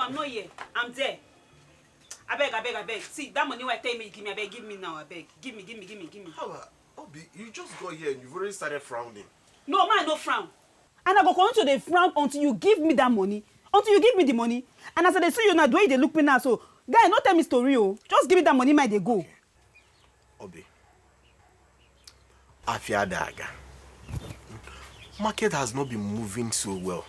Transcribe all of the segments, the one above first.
I'm not here. I'm there. I beg. See, that money why tell me, give me, I beg, give me now, I beg. Give me. How, Obi, you just got here and you've already started frowning. No, man, no frown. And I go continue to frown until you give me that money. Until you give me the money. And as I see you now, the way they look me now, so, guy, don't tell me story, oh. Just give me that money, they go. Okay. Obi. Afiadaga. Market has not been moving so well.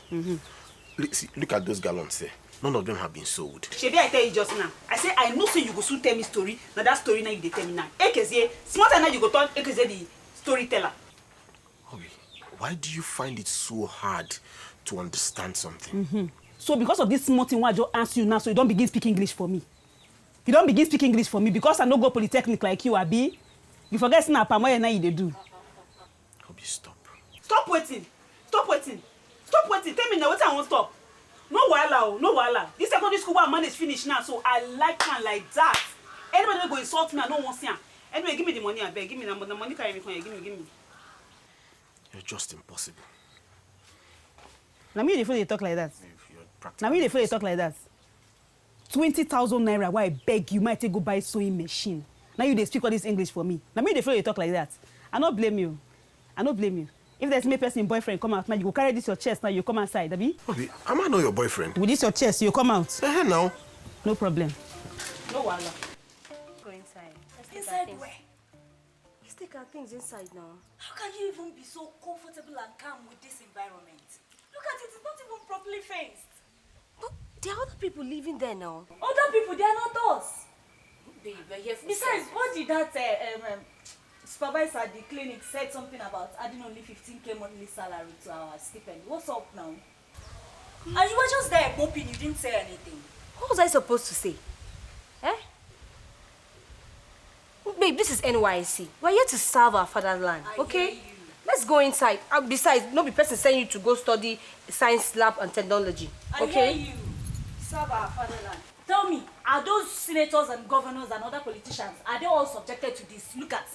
Look at those gallons there. None of them have been sold. Shebi, I tell you just now. I say I know so you go soon tell me story. Now that story now you dey tell me now. Ekeze, smarter now you go turn Ekeze the storyteller. Obi, why do you find it so hard to understand something? So because of this small thing, why I just ask you now, so you don't begin speaking English for me. You don't begin speaking English for me because I no go polytechnic like you, Abi. You forget snap and what now you dey do. Obi, stop. Stop waiting. Tell me now what I want stop. No wahala. This secondary school one man is finished now, so I like man like that. Anybody will go insult me, I don't want to see him. Anyway, give me the money, I beg. Give me the money, carry me from here. Give me. You're just impossible. Now me the fool they talk like that. Now me the fool they talk like that. 20,000 naira, why I beg you might take go buy sewing machine. Now you they speak all this English for me. Now me the fool they talk like that. I don't blame you. If there's me person boyfriend come out now, you go carry this your chest now, you come outside, Abi? Obi, am I not your boyfriend? With this your chest, you come out. Now. No problem. No wahala. Go inside. Inside where? Let's take our things inside now. How can you even be so comfortable and calm with this environment? Look at it, it's not even properly fenced. But there are other people living there now. Other people, they are not us. Babe, we're here for Besides, what did that supervisor at the clinic said something about adding only 15k monthly salary to our stipend? What's up now? And you were just there moping, you didn't say anything. What was I supposed to say? Eh? Babe, this is NYC. We're here to serve our fatherland, okay? I hear you. Let's go inside. Besides, no be person send you to go study science lab and technology, okay? I hear you. Serve our fatherland. Tell me, are those senators and governors and other politicians, are they all subjected to this? Look at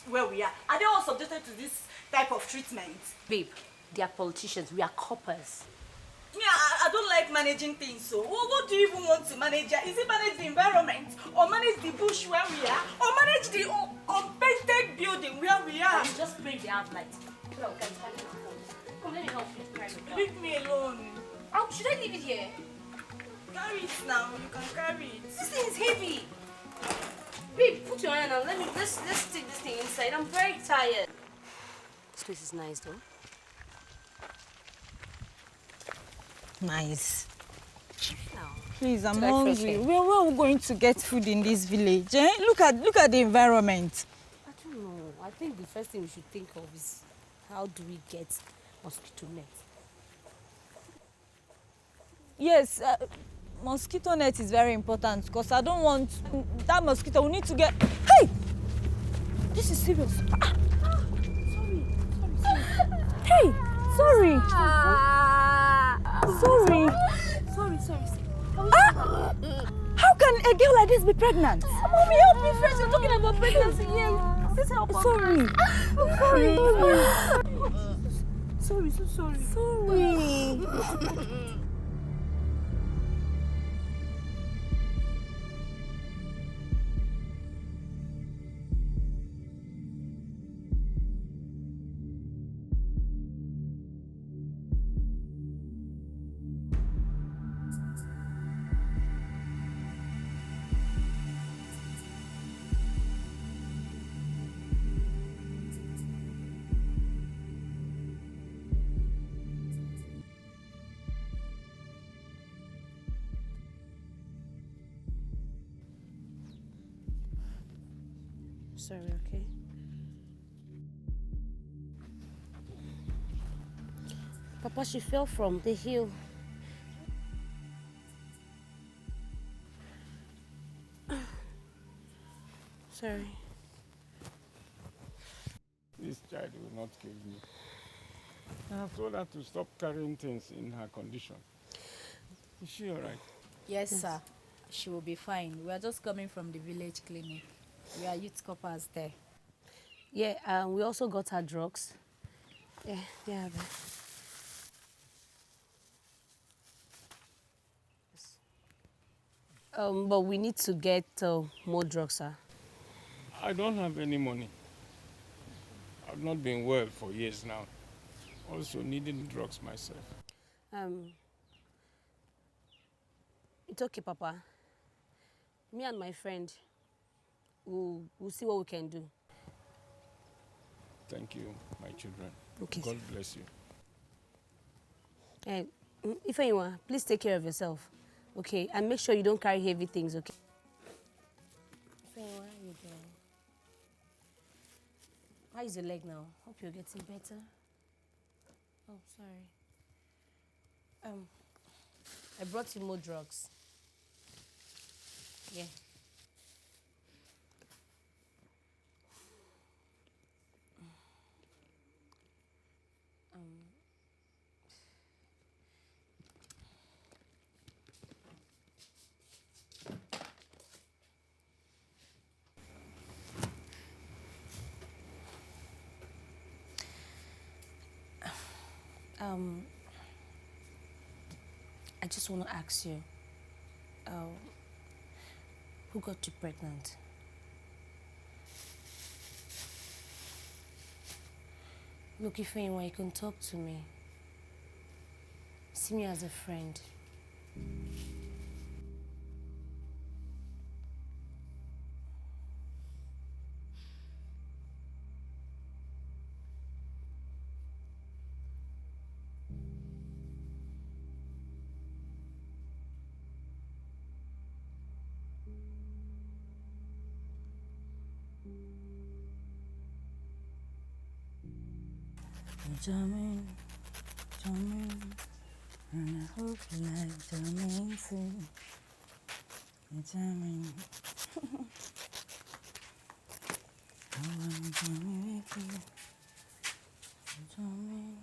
where we are. Are they all subjected to this type of treatment? Babe, they are politicians. We are coppers. Yeah, I don't like managing things, so what do you even want to manage? Is it manage the environment, or manage the bush where we are, or manage the unpainted building where we are? You just bring the outlight. Come, let me help you. Leave me alone. Oh, should I leave it here? Carry it now, you can carry it. This thing is heavy. Babe, put your hand on. Let's take this thing inside. I'm very tired. This place is nice though. Nice. No. Please, I'm hungry. Where are we going to get food in this village? Eh? Look at the environment. I don't know. I think the first thing we should think of is how do we get mosquito net? Yes, mosquito net is very important because I don't want that mosquito. We need to get. Hey! This is serious. Sorry. Hey! Sorry. Sorry. How can a girl like this be pregnant? Mommy, help me first. You're talking about pregnancy here. Please help us. Sorry. Sorry, so sorry. Sorry. Sorry, okay? Papa, she fell from the hill. Sorry. This child will not kill me. I have told her to stop carrying things in her condition. Is she all right? Yes, sir. She will be fine. We are just coming from the village clinic. We are youth coppers there. Yeah, we also got her drugs. Yeah, they have it. But we need to get more drugs, sir. I don't have any money. I've not been well for years now. Also needing drugs myself. It's okay, Papa. Me and my friend we'll see what we can do. Thank you, my children. Okay. God bless you. Ifeanyiwa, please take care of yourself, okay? And make sure you don't carry heavy things, okay? Ifeanyiwa, how are you doing? How is your leg now? Hope you're getting better. Oh, sorry. I brought you more drugs. Yeah. I just want to ask you, who got you pregnant? Look, Ifeanyiwa, you can talk to me. See me as a friend. Jamming, and I hope you like jamming too. Jamming. I want to jam with you. Jamming.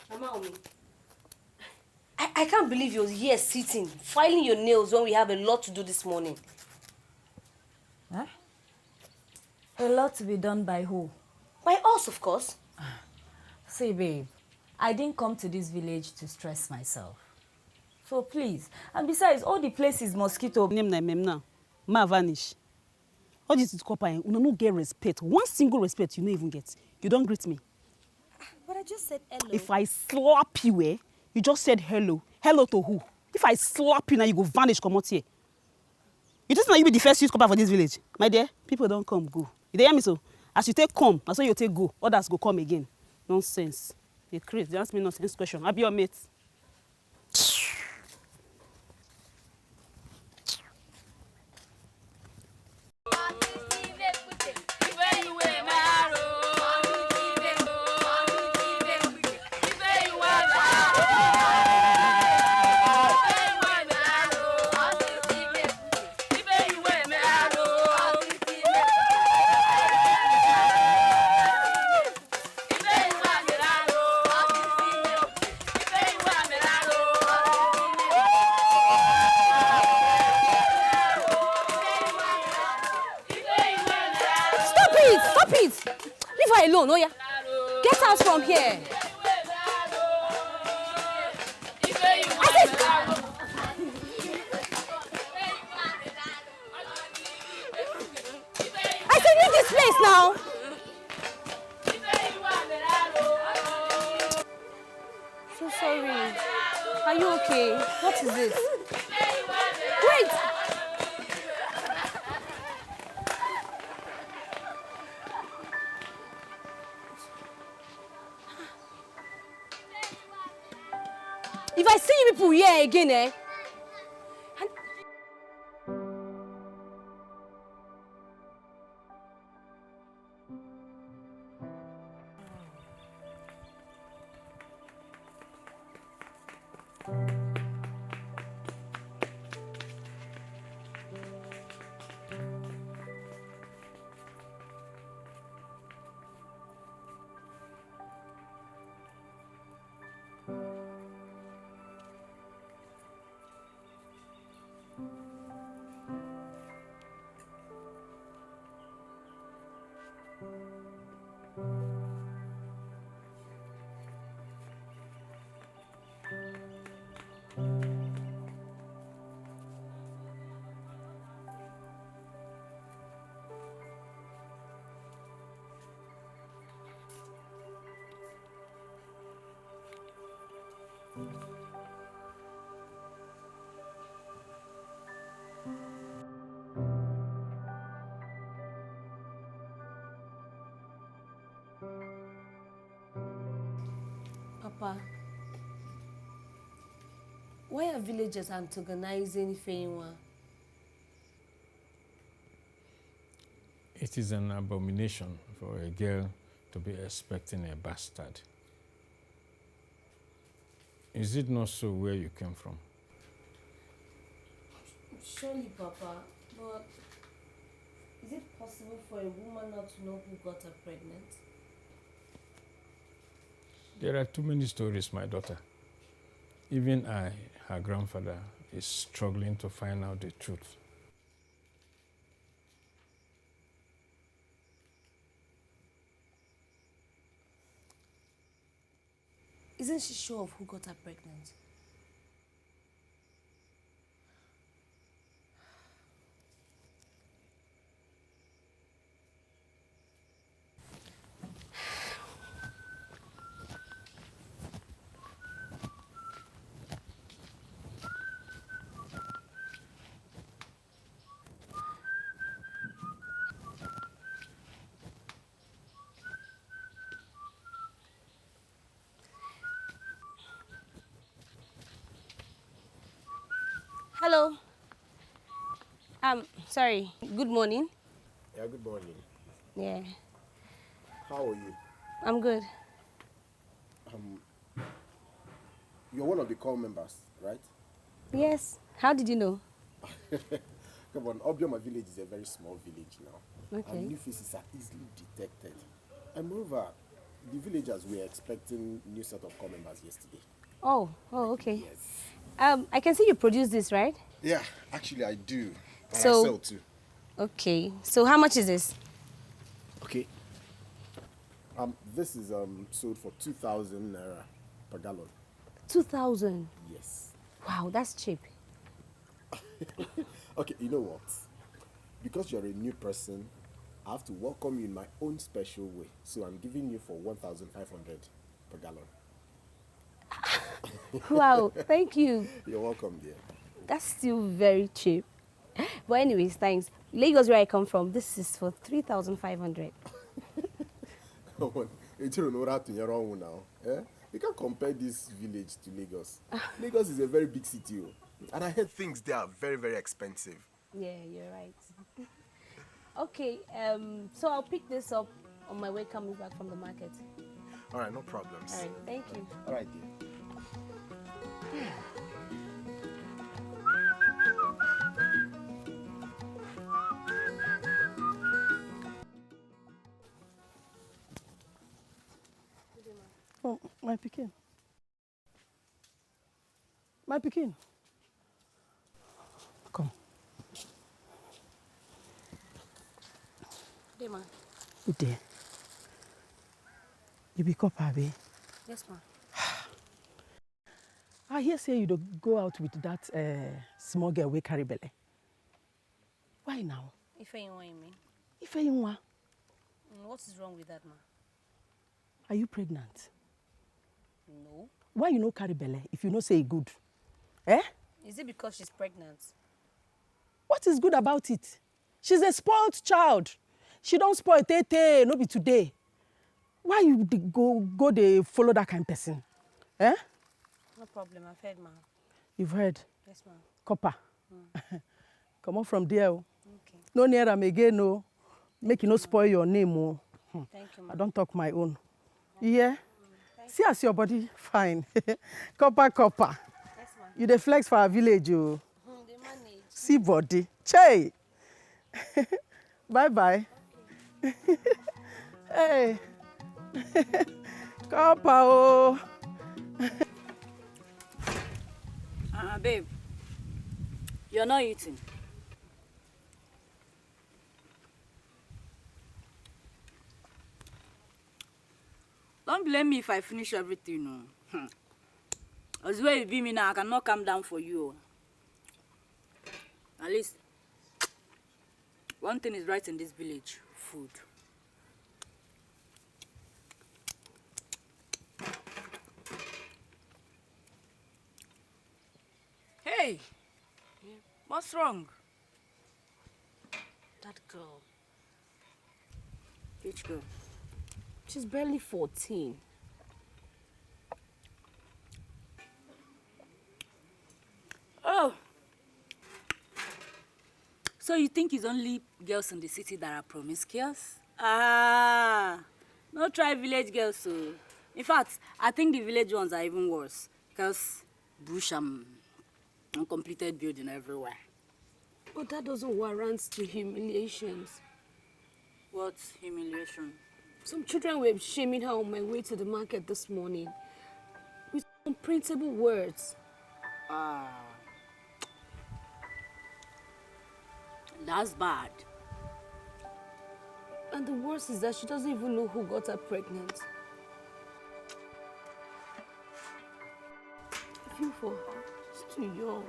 Mama Omi, I can't believe you're here sitting, filing your nails when we have a lot to do this morning. Huh? A lot to be done by who? By us, of course. See, babe, I didn't come to this village to stress myself. So please, and besides, all the places mosquito. Name na now. Ma vanish. All this is copper. You no get respect. One single respect you no even get. You don't greet me. But I just said hello. If I slap you, you just said hello. Hello to who? If I slap you now, you go vanish, come out here. You just know you be the first youth copper for this village. My dear, people don't come, go. You dey hear me so? As you take come, that's why you take go. Others go come again. Nonsense. They crazy. They ask me nonsense question. I'll be your mate. Alone, oh yeah. Get out from here. I said leave this place now. So sorry. Are you okay? What is this? Wait. If I see you people here again, Papa, why are villagers antagonizing Ifeinwa? It is an abomination for a girl to be expecting a bastard. Is it not so where you came from? Surely, Papa, but is it possible for a woman not to know who got her pregnant? There are too many stories, my daughter. Even I, her grandfather, is struggling to find out the truth. Isn't she sure of who got her pregnant? Hello. Sorry. Good morning. Yeah, good morning. Yeah, How are you? I'm good. You're one of the call members, right? Yes. How did you know? Come on, Obioma village is a very small village now. Okay. And new faces are easily detected. And moreover, the villagers were expecting new set of call members yesterday. Oh, okay. Yes. I can see you produced this, right? Yeah, actually I do. And So- I sell too. Okay. So how much is this? Okay. This is sold for 2,000 naira per gallon. 2,000. Yes. Wow, that's cheap. Okay, you know what? Because you're a new person, I have to welcome you in my own special way. So I'm giving you for 1,500 per gallon. Wow, thank you. You're welcome, dear. That's still very cheap. But anyways, thanks. Lagos, where I come from, this is for 3,500. Come on, you don't know that you're wrong now. Eh? You can't compare this village to Lagos. Lagos is a very big city, and I heard things there are very, very expensive. Yeah, you're right. Okay, so I'll pick this up on my way coming back from the market. All right, no problems. All right, thank you. All right, dear. Oh, my pikin. My pikin. Come. Hey, ma. Good day. You be cop, abi? Yes, ma. I hear say you don't go out with that small girl wey carry belle. Why now? If you want me. Ifeyinwa, What is wrong with that, ma? are you pregnant? No. Why you no carry belle if you no say e good? Eh? Is it because she's pregnant? What is good about it? She's a spoiled child. She don't spoil tey, no be today. Why you go dey follow that kind person? Eh? No problem, I've heard, ma. You've heard. Yes, ma. Copper. Come on from there. Okay. No near am again, no. Make you no spoil your name. Oh. Thank you, ma. I don't talk my own. You hear? See as your body fine. Copper. Yes, ma. You dey flex for our village, oh. They manage. See body. Che. Bye. Hey. Copper, oh. Babe, you're not eating. Don't blame me if I finish everything, no. As well you be me now, I cannot come down for you. At least, one thing is right in this village, food. Hey, what's wrong? That girl, Which girl? she's barely 14. So you think it's only girls in the city that are promiscuous? Ah, no try village girls. So, in fact, I think the village ones are even worse because bush and uncompleted building everywhere. But that doesn't warrant the humiliations. What humiliation? Some children were shaming her on my way to the market this morning with unprintable words. Ah, that's bad. And the worst is that she doesn't even know who got her pregnant. I feel for her. She's too young.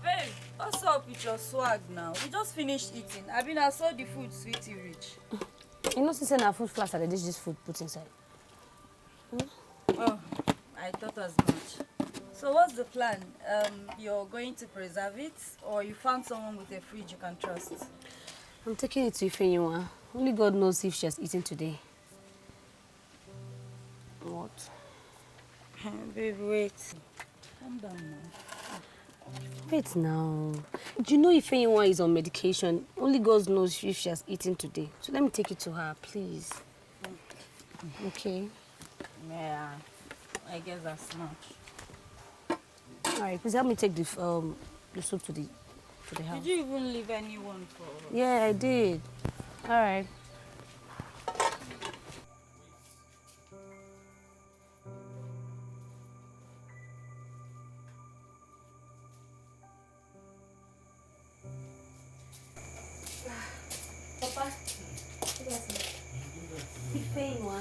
Babe, what's up with your swag now? We just finished eating. I saw the food sweetie rich. You know, since our food flask, I dish this food put inside. Oh, I thought as much. So what's the plan? You're going to preserve it, or you found someone with a fridge you can trust? I'm taking it to Ifenyinwa. Only God knows if she has eaten today. What? Babe, wait. Calm down now. Wait now. Do you know Ifenyinwa is on medication? Only God knows if she has eaten today. So let me take it to her, please. Okay. Yeah, I guess that's much. All right, please help me take the soup to the house. Did you even leave anyone for? Yeah, I did. All right. Papa, Ifenyinwa,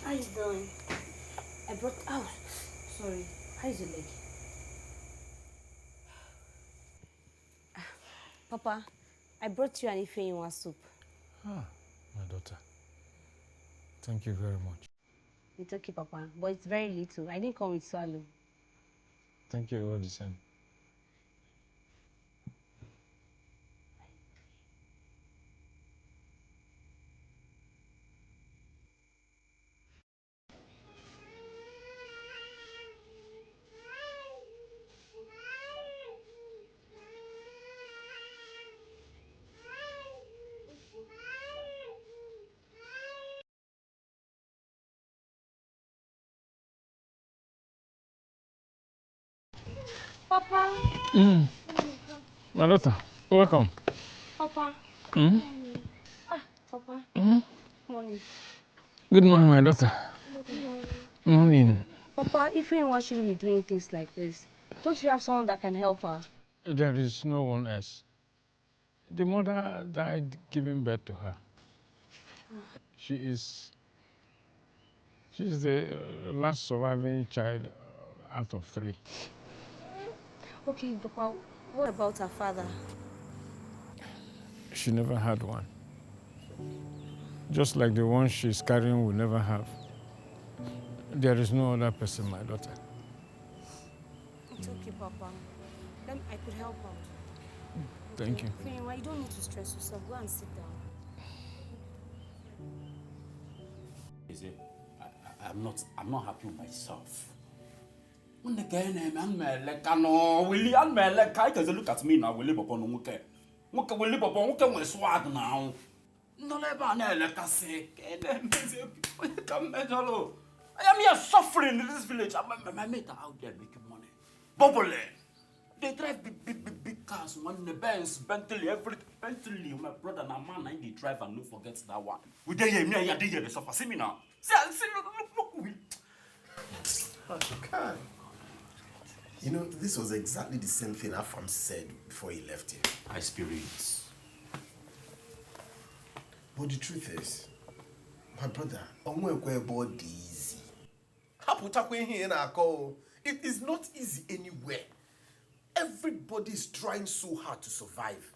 how you doing? I brought. Oh, sorry. How's your leg? Papa, I brought you an Ifenyinwa soup. Ah, my daughter. Thank you very much. It's okay, Papa, but it's very little. I didn't come with swallow. Thank you all the same. Papa. My daughter, welcome. Papa. Papa. Morning. Good morning, my daughter. Morning. Papa, Ifenyinwa shouldn't be doing things like this. Don't you have someone that can help her? There is no one else. The mother died giving birth to her. She's the last surviving child out of 3. Okay, Papa, what about her father? She never had one. Just like the one she's carrying will never have. There is no other person, my daughter. It's okay, Papa. I could help her. Thank you. Ifenyinwa, you don't need to stress yourself. Go and sit down. I'm not happy with myself. When the guy named Anmeleka, Willie Anmeleka, because look at me now, we live upon Muke. Muke will live upon Muke with swag now. No, let us say, I am here suffering in this village. My mate are out there making money. Bubbling. They drive big cars, one the Benz, Bentley, everything. Bentley, my brother and man, I need drive and don't forget that one. We dare hear me, I dare hear the suffer. See me now. See, look. Okay. You know, this was exactly the same thing Afam said before he left here. High spirits. But the truth is, my brother, body easy. It is not easy anywhere. Everybody is trying so hard to survive.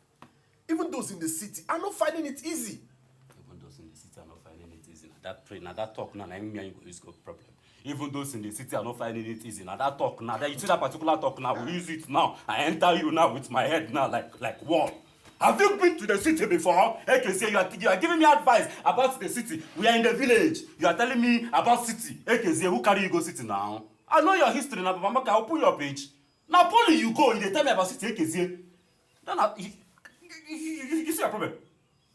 Even those in the city are not finding it easy. Even those in the city are not finding it easy. Now that talk now, I mean, is a problem. Even those in the city are not finding it easy. Now that talk now, that you see that particular talk now, we use it now. I enter you now with my head now like wall. Have you been to the city before? AKC, you are giving me advice about the city. We are in the village. You are telling me about city. AKC, who carry you go city now? I know your history now, Papa Maka, I'll pull your page. Now, Polly, you go, you tell me about city, AKC. Then you see your problem.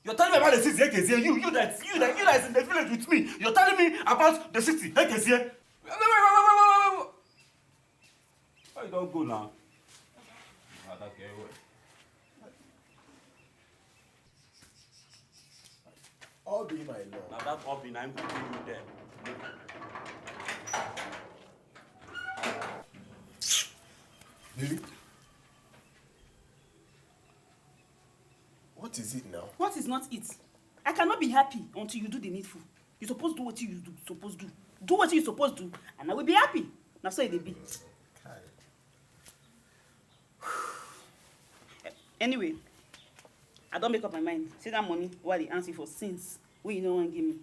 You're telling me about the city, AKC. You that's in the village with me. You're telling me about the city, AKC. Wait. Why you don't go now? All being my love. Now that all being, I'm putting you there. Baby? What is it now? What is not it? I cannot be happy until you do the needful. You supposed to do what you supposed to do. Do what you supposed to, and I will be happy. Now so it be. Anyway, I don't make up my mind. See that money what they answer for since we no one give me.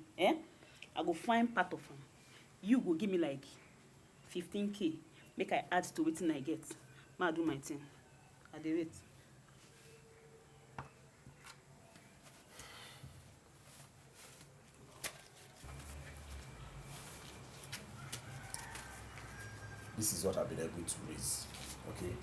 I go find part of them. You go give me like 15K. Make I add to wetin I get. Ma do my thing. I dey wait. This is what I've been able to raise. Okay?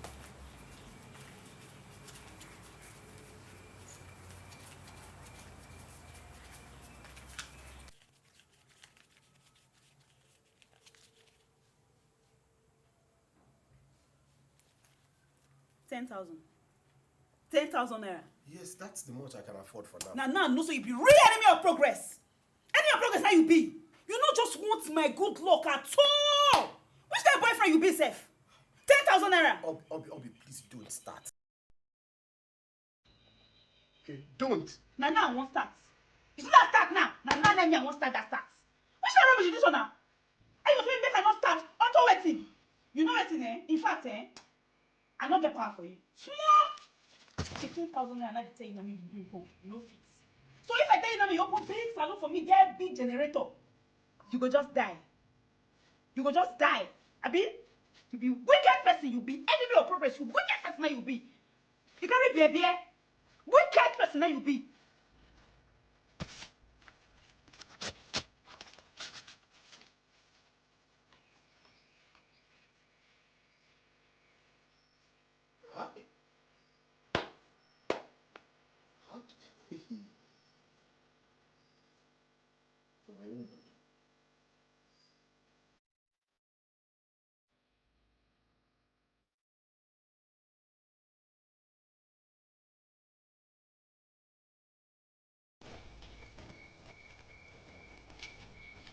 $10,000 naira. Yes, that's the much I can afford for now. Now, no, so you be real enemy of progress. Enemy of progress, how you be? You not just want my good luck at all. Which kind of boyfriend you be, Seth? 10,000 naira. Obi, please don't start. Okay, don't. Now I won't start. You see that start now? Now let me I won't start that start. Which kind of rubbish is this one now? I was make I not start until waiting. You know waiting, eh? In fact, I not get power for you. Small. 15,000 naira, I tell you now you no fit. So if I tell you now you open big salon for me, get big generator, you go just die. You go just die. Abi, you be wicked person, you be enemy of progress, you wicked person that you be. You carry baby, wicked person that you be.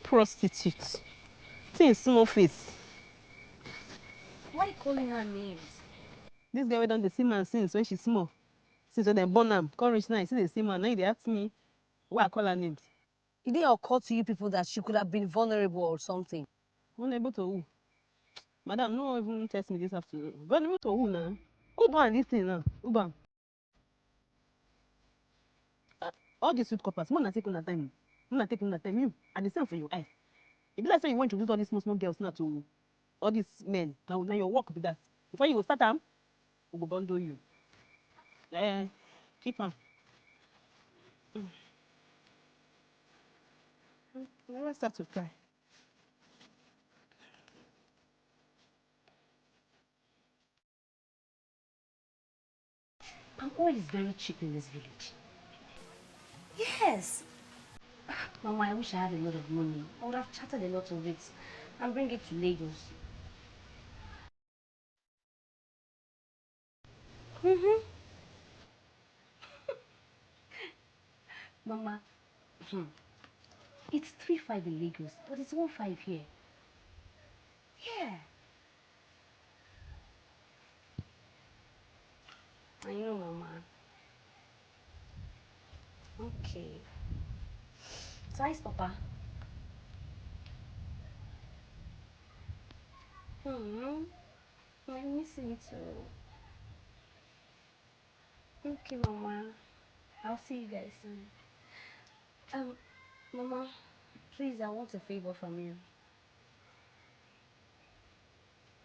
Prostitute. See small face. Why are you calling her names? This girl done the same man since when she's small. Since when they born am, come reach now, you see the same man. Now they ask me why I call her names. It didn't occur to you people that she could have been vulnerable or something. Vulnerable to who? Madam, no even test me this afternoon. Vulnerable to who now? Who ban this thing now? Who ban? All these sweet coppers, more not taking that time. More not taking that time. You, and the same for your eye. If you like say you want to do all these small girls now to all these men, now your work be that. Before you go start them, we go bundle you. Keep them. Never start to cry. Palm oil is very cheap in this village. Yes. Mama, I wish I had a lot of money. I would have chatted a lot of it and bring it to Lagos. Mama, it's 3-5 in Lagos, but it's 1-5 here. Yeah. I know, Mama. Okay. So how's Papa? I miss you too. Okay, Mama. I'll see you guys soon. Mama, please, I want a favor from you.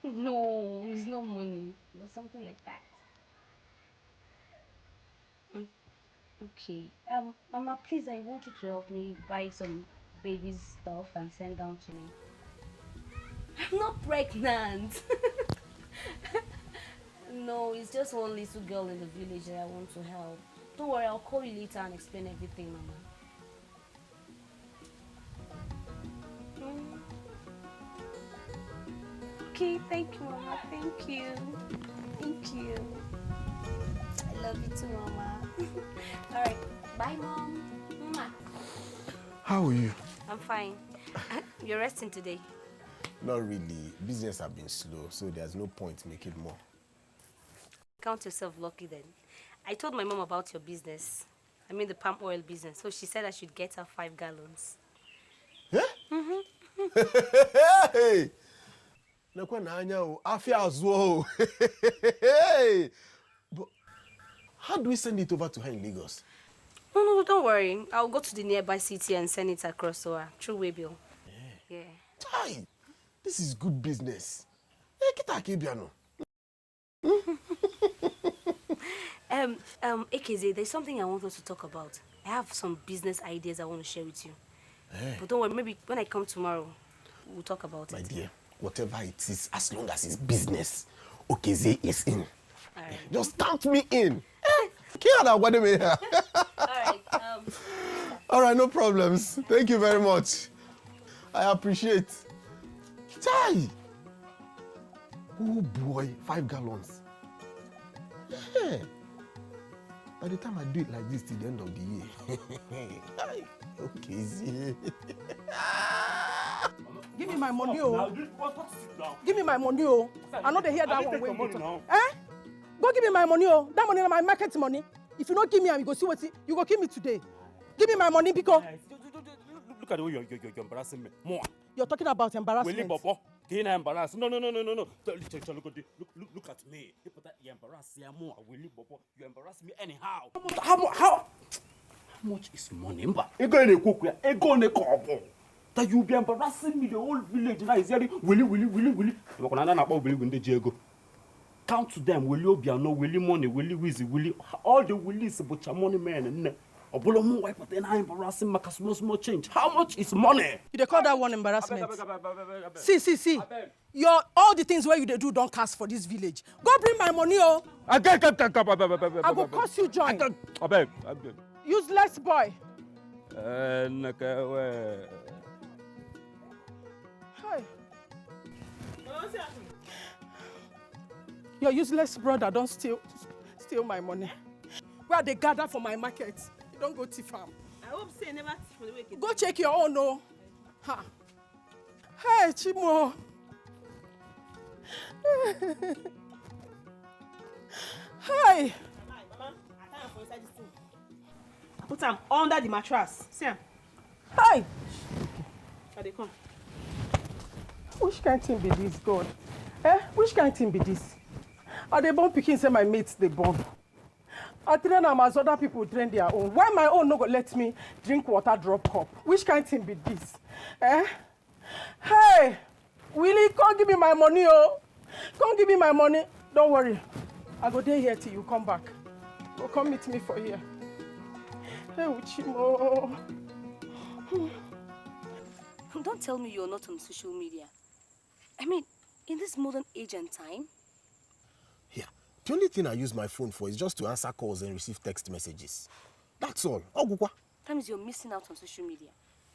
No, it's not money, but something like that. Okay. Mama, please, I want you to help me buy some baby stuff and send down to me. I'm not pregnant. No, it's just one little girl in the village that I want to help. Don't worry, I'll call you later and explain everything, Mama. Okay, thank you, Mama. Thank you. Thank you. I love you too, Mama. All right. Bye, Mom. Mwah. How are you? I'm fine. You're resting today? Not really. Business have been slow, so there's no point making more. Count yourself lucky then. I told my mom about your business. I mean the palm oil business. So she said I should get her 5 gallons. Yeah? Hey! But how do we send it over to her in Lagos? No, don't worry. I'll go to the nearby city and send it across to her through Waybill. Yeah. Chai! This is good business. AKZ, there's something I want us to talk about. I have some business ideas I want to share with you. But don't worry, maybe when I come tomorrow, we'll talk about it. My dear, whatever it is, as long as it's business, OKZ is in. All right. Just count me in. All right. All right, no problems. Thank you very much. I appreciate. Chai! Oh boy, 5 gallons. Yeah. By the time I do it like this till the end of the year. Okay, see. Give me my money, oh. Give me my money, oh. I know they hear that one. Eh? Go give me my money, oh. That money is my market money. If you don't give me, you go see what you go kill me today. Give me my money, because Look at the way you're embarrassing me. More. You're talking about embarrassment. No. Look at me. You embarrass me more. You embarrass me anyhow. How much is money? That you be embarrassing me, the whole village now is hearing Willy. Count to them, Willy Obiano, Willy Money, Willy Wizzy, Willy, all the Willys, but your money man and Obolomo wipe, but then I embarrassing my small change. How much is money? You call that one embarrassment? See. All the things where you do don't cast for this village. Go bring my money, oh. I will cost you join. Useless boy. Hey. Your useless brother don't steal my money. Where they gather for my market. You don't go thief farm. I hope say never thief for the wicked. Go check your own, no. Ha. Hey, Chimo. Hey. Mama, I can't for inside this thing. Put them under the mattress. See them. Hey. Here they come. Which kind of thing be this, God? Which kind of thing be this? Are they born picking say my mates they born? I train them as other people train their own. Why my own no go let me drink water drop cup? Which kind of thing be this? Hey, Willie, come give me my money, oh. Come give me my money. Don't worry. I go there here till you come back. Go come meet me for here. Hey, Uchimo. Don't tell me you're not on social media. I mean, in this modern age and time. Yeah. The only thing I use my phone for is just to answer calls and receive text messages. That's all. That means you're missing out on social media.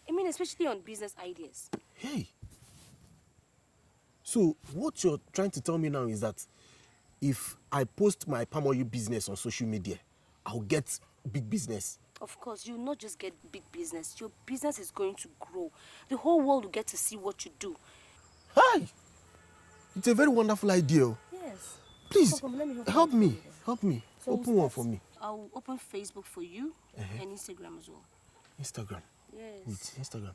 I mean, especially on business ideas. Hey. So, what you're trying to tell me now is that if I post my palm oil business on social media, I'll get big business. Of course, you'll not just get big business. Your business is going to grow. The whole world will get to see what you do. Hi! It's a very wonderful idea. Yes. Please, Let me help me. Help me. So open one for me. I'll open Facebook for you and Instagram as well. Instagram? Yes. Wait, Instagram.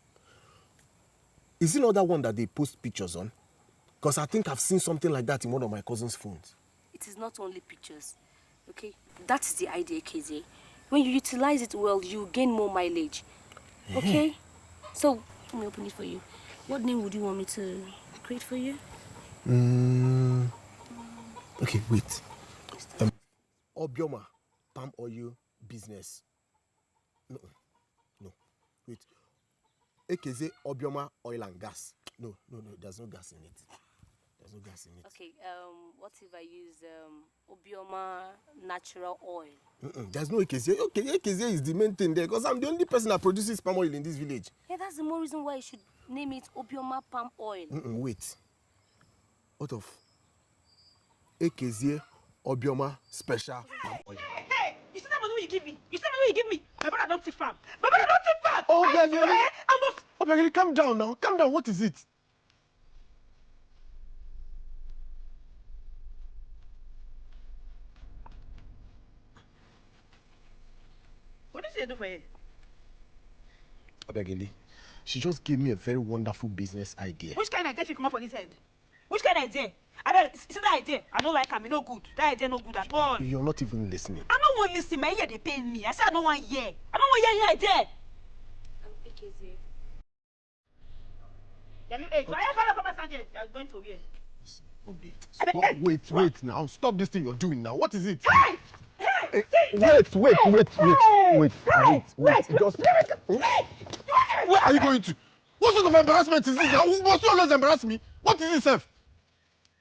Is it not that one that they post pictures on? Because I think I've seen something like that in one of my cousin's phones. It is not only pictures, okay? That is the idea, KZ. when you utilize it well, you gain more mileage. Okay? So, let me open it for you. What name would you want me to create for you? Okay, wait. Obioma palm oil business. No. Wait. AKZ Obioma oil and gas. No. There's no gas in it. Okay, what if I use Obioma natural oil? There's no AKZ. Okay, AKZ is the main thing there because I'm the only person that produces palm oil in this village. Yeah, that's the more reason why you should name it Obioma palm oil. Wait. What of AKZ Obioma special palm oil? Hey! You see that money you give me? My brother don't take farm. Oh, yeah. Calm down now. Calm down. What is it? What did she do for you? Obegeli, she just gave me a very wonderful business idea. Which kind of idea she come up on this head? Which kind of idea? I mean, see that idea? I don't like her. No good. That idea no good at all. You're not even listening. I don't want to listen. My ear they pain me. I said I don't want hear. I don't want hear idea. Hey, so I have to come and stand. You're going to where? Wait now. Stop this thing you're doing now. What is it? Hey! Wait. Just where are you going to? What sort of embarrassment is this? Must you always embarrass me? What is this, Seth?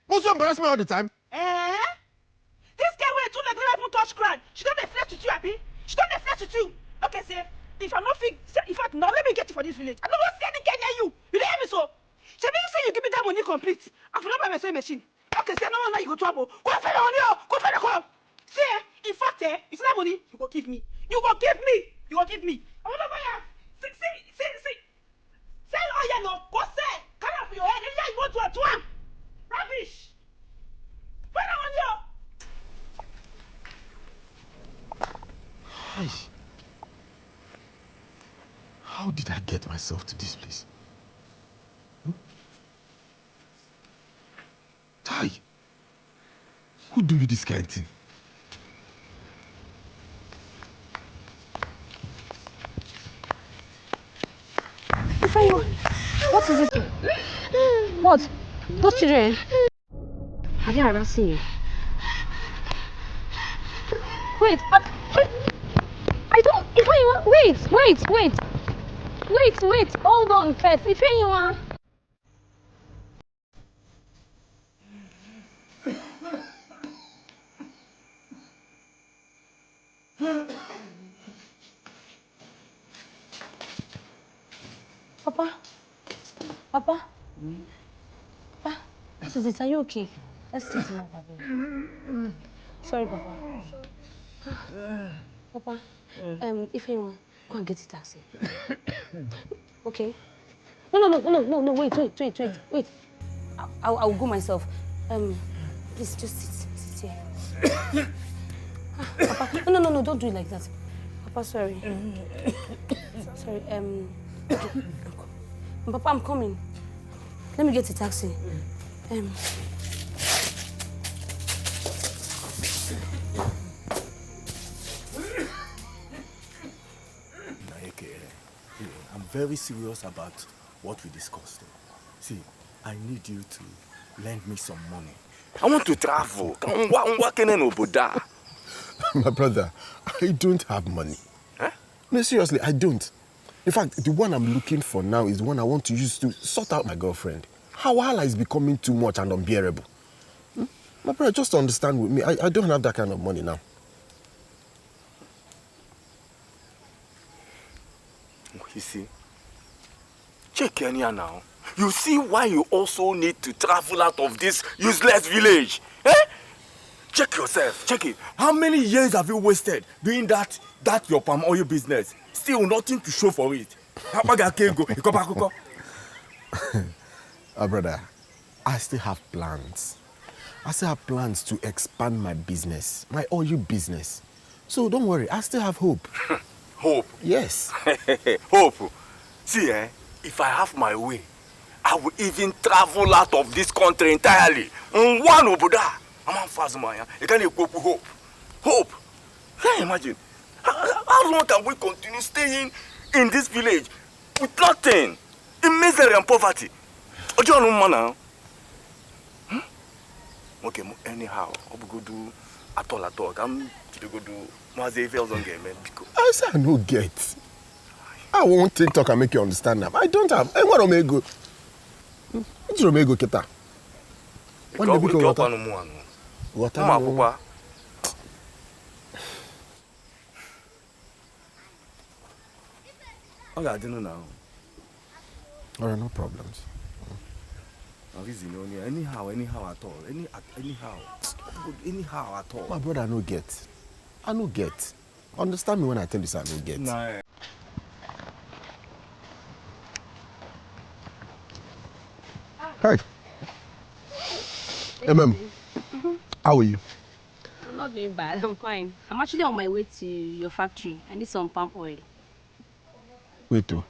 Must you embarrass me all the time? This girl will too like even touch ground. She don't flex with you, Abby. She don't flex with you. Okay, sir. If I'm not fit, in fact, now let me get you for this village. I don't want to see any girl near you. You don't hear me so? She mean say you give me that money complete. I will not buy my sewing machine. Okay, sir, no one now you go trouble. Go and find the money. Go find the call. See, in fact, you see that money? You go give me. I want to buy her. See. Sell all you know. Go sell. Come up your head. And you want to twam. Rubbish. Find the money. How did I get myself to this place? Tai, who do you this kind of thing? What is it? What? Those children? Have you ever seen? Wait, I don't. If anyone, wait. Hold on first. If anyone. Papa? What is it? Are you okay? Let's take him out, Papa. Sorry, Papa. Papa, if anyone, go and get a taxi. Okay? No, wait. I'll go myself. Please, just sit here. Papa, no, don't do it like that. Papa, sorry. Sorry, Papa, I'm coming. Let me get a taxi. I'm very serious about what we discussed. See, I need you to lend me some money. I want to travel. My brother, I don't have money. Huh? No, seriously, I don't. In fact, the one I'm looking for now is the one I want to use to sort out my girlfriend. Her wahala is becoming too much and unbearable. My brother, just understand with me, I don't have that kind of money now. You see, check Kenya now. You see why you also need to travel out of this useless village. Eh? Check yourself, check it. How many years have you wasted doing that your palm oil business? Still nothing to show for it. Brother, I still have plans. I still have plans to expand my business, my oil business. So don't worry, I still have hope. Hope? Yes. Hope. See, if I have my way, I will even travel out of this country entirely. One Obuda. I'm on Fazumaya. You can't equip hope. Hope. Hey, imagine. How long can we continue staying in this village with nothing, in misery and poverty? Ojo no man. Okay, anyhow, I will go do at all. I'm to go do Mazevels on game, man. I say I no get. I won't TikTok and make you understand now. I don't have. Hey, what am I go? What am I go kita? What do you go water? Water. Papa. Okay, I don't know now. Alright, no problems. Anyhow at all. Anyhow at all. My brother, I no get. I no get. Understand me when I tell you I no get. Nah. Hi. How are you? I'm not doing bad. I'm fine. I'm actually on my way to your factory. I need some palm oil. Wait, though.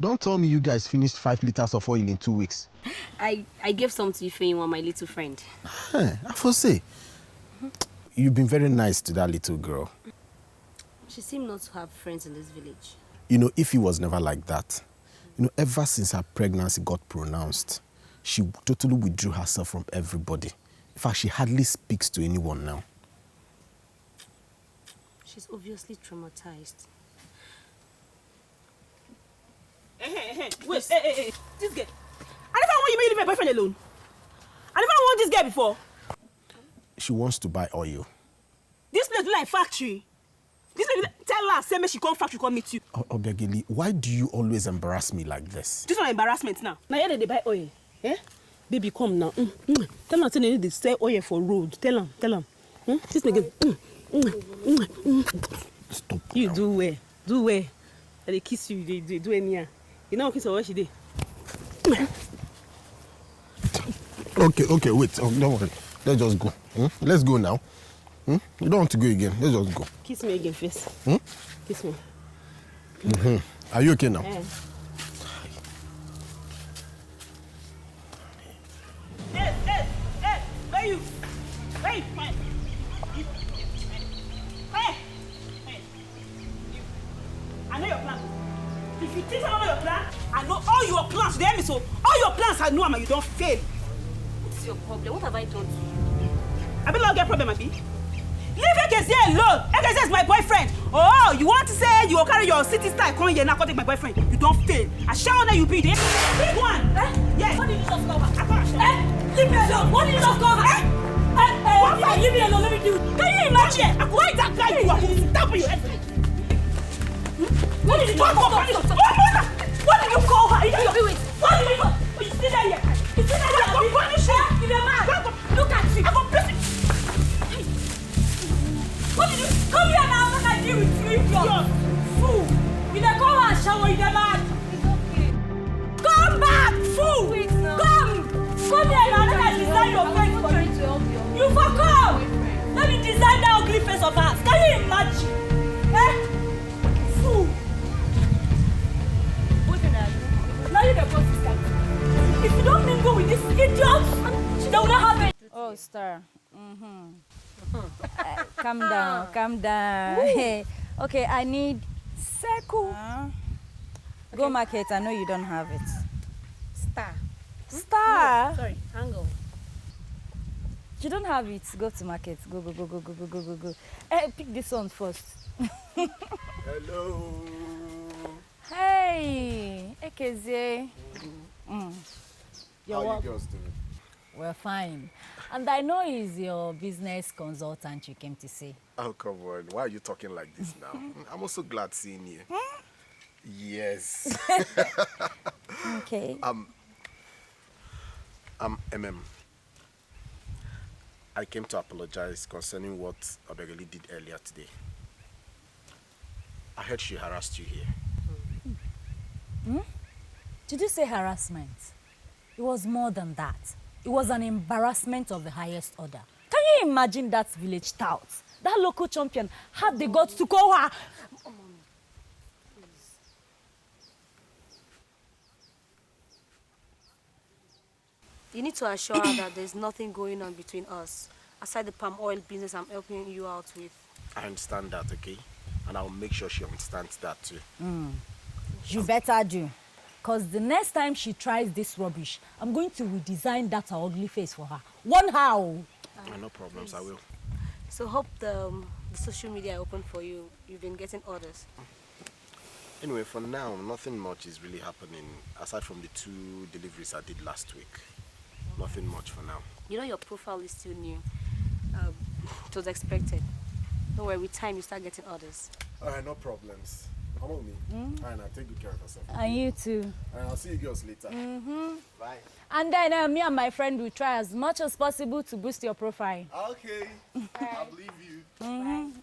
Don't tell me you guys finished 5 liters of oil in 2 weeks. I gave some to Ifeanyi, my little friend. Hey, I foresee. You've been very nice to that little girl. She seemed not to have friends in this village. You know, if he was never like that, you know, ever since her pregnancy got pronounced, she totally withdrew herself from everybody. In fact, she hardly speaks to anyone now. She's obviously traumatized. Wait, hey. This girl. I never want you to leave my boyfriend alone. I never want this girl before. She wants to buy oil. This place is like factory. This place, tell her, say me she come factory, come meet you. Obiageli, why do you always embarrass me like this? This is not embarrassment now. Now here they buy oil. Eh? Baby, come now. Tell her, say they need to sell oil for road. Tell her. This nigga. Stop. You now. do well. They kiss you, they do anyhow. You know kiss her what she did. Okay, wait. Oh, don't worry. Let's just go. Let's go now. You don't want to go again. Let's just go. Kiss me again first. Kiss me. Are you okay now? Hey, where you? Hey, I know your plan. If you think I know your plan, I know all your plans. You hear me? So all your plans I know, and you don't fail. What's your problem? What have I done to you? I don't get problem, Abi. Leave Ekezi alone. Ekezi is my boyfriend. Oh, you want to say you will carry your city style come here now come take my boyfriend? You don't fail. I shall honor you be there. Big one. Yes. What did you just cover? I can't. Leave me alone. What did you just cover? Leave me alone. Let me do it. Can you imagine? I could write that guy you are going to tap on your head. What did you call her? What did you call her? Wait. What did you call her? You sit there here. You sit there here. I'm going to punish you. You're a man. Look at you. I'm going to punish you. What did you come here now? What I deal with you, idiot? Fool! You dey come and shower, you dey mad. It's okay. Come back, fool! Wait, no. Come here now. Let me design your face for you. You for come. Let me design that ugly face of hers. Can you imagine? Fool! Now you dey go this guy. If you don't mingle with this idiot, they will not have it. Oh, Star. Calm down. Hey, okay, I need circle. Go market. I know you don't have it. Star. Star. Sorry, angle. You don't have it. Go to market. Go. Hey, pick this one first. Hello. Hey, Ekeze. How are you girls doing? We're fine. And I know he's your business consultant you came to see. Oh, come on. Why are you talking like this now? I'm also glad seeing you. Yes. Okay. MM. I came to apologize concerning what Obiageli did earlier today. I heard she harassed you here. Did you say harassment? It was more than that. It was an embarrassment of the highest order. Can you imagine that village tout? That local champion had the guts to call her. You need to assure her that there's nothing going on between us, aside the palm oil business I'm helping you out with. I understand that, okay? and I'll make sure she understands that too. You better do. Because the next time she tries this rubbish, I'm going to redesign that her ugly face for her. One how? No problems, I will. So hope the social media open for you. You've been getting orders. Anyway, for now, nothing much is really happening aside from the 2 deliveries I did last week. Nothing much for now. You know your profile is still new. It was expected. Don't worry, with time you start getting orders. Alright, no problems. Come on me. Alright, now take good care of yourself. And you too. And I'll see you girls later. Bye. And then me and my friend will try as much as possible to boost your profile. Okay. I believe you. Thank you.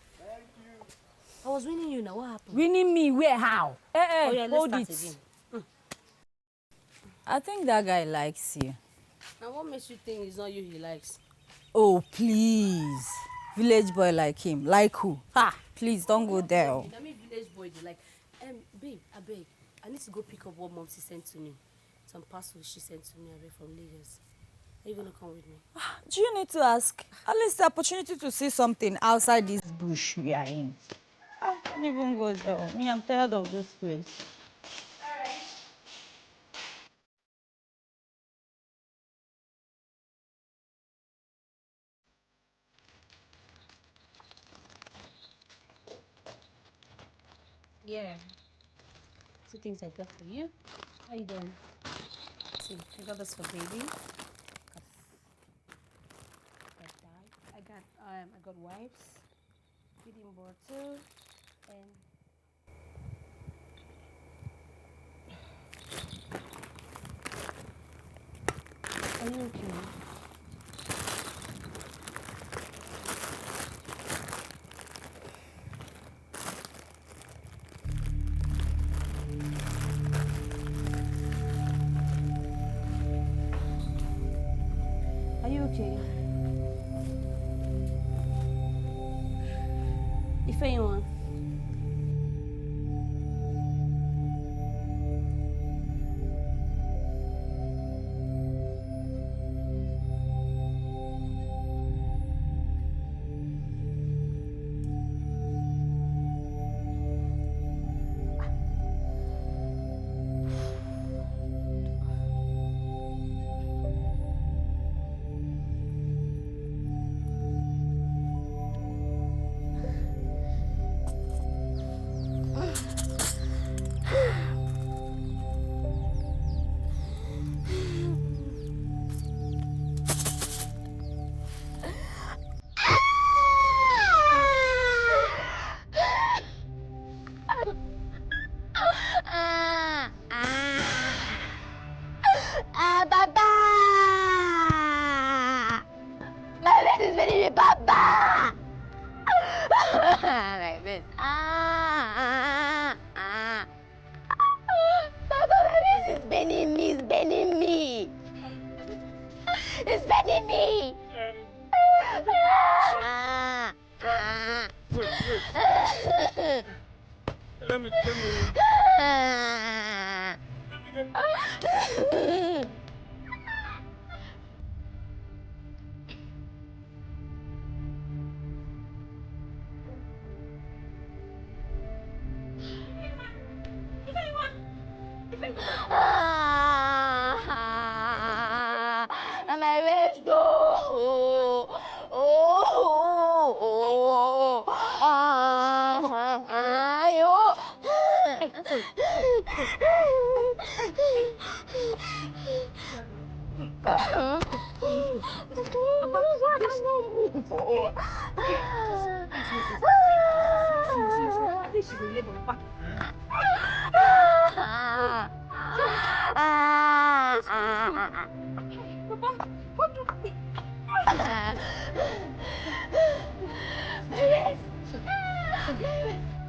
I was winning you now. What happened? Winning me? Where? How? Oh, yeah, hold let's it. start again. I think that guy likes you. Now what makes you think it's not you he likes? Oh, please. Village boy like him. Like who? Ha! Please, don't go there. I mean village boy, they like, babe, I beg. I need to go pick up what mom she sent to me. Some parcels she sent to me away from Lagos. Are you gonna come with me? Do you need to ask? At least the opportunity to see something outside this bush we are in. I can't even go there. Me, I'm tired of this place. Yeah. 2 things I got for you. How you doing? See, I got this for baby. I got wipes, feeding bottle, and are you okay? Are you okay? If anyone. Let me.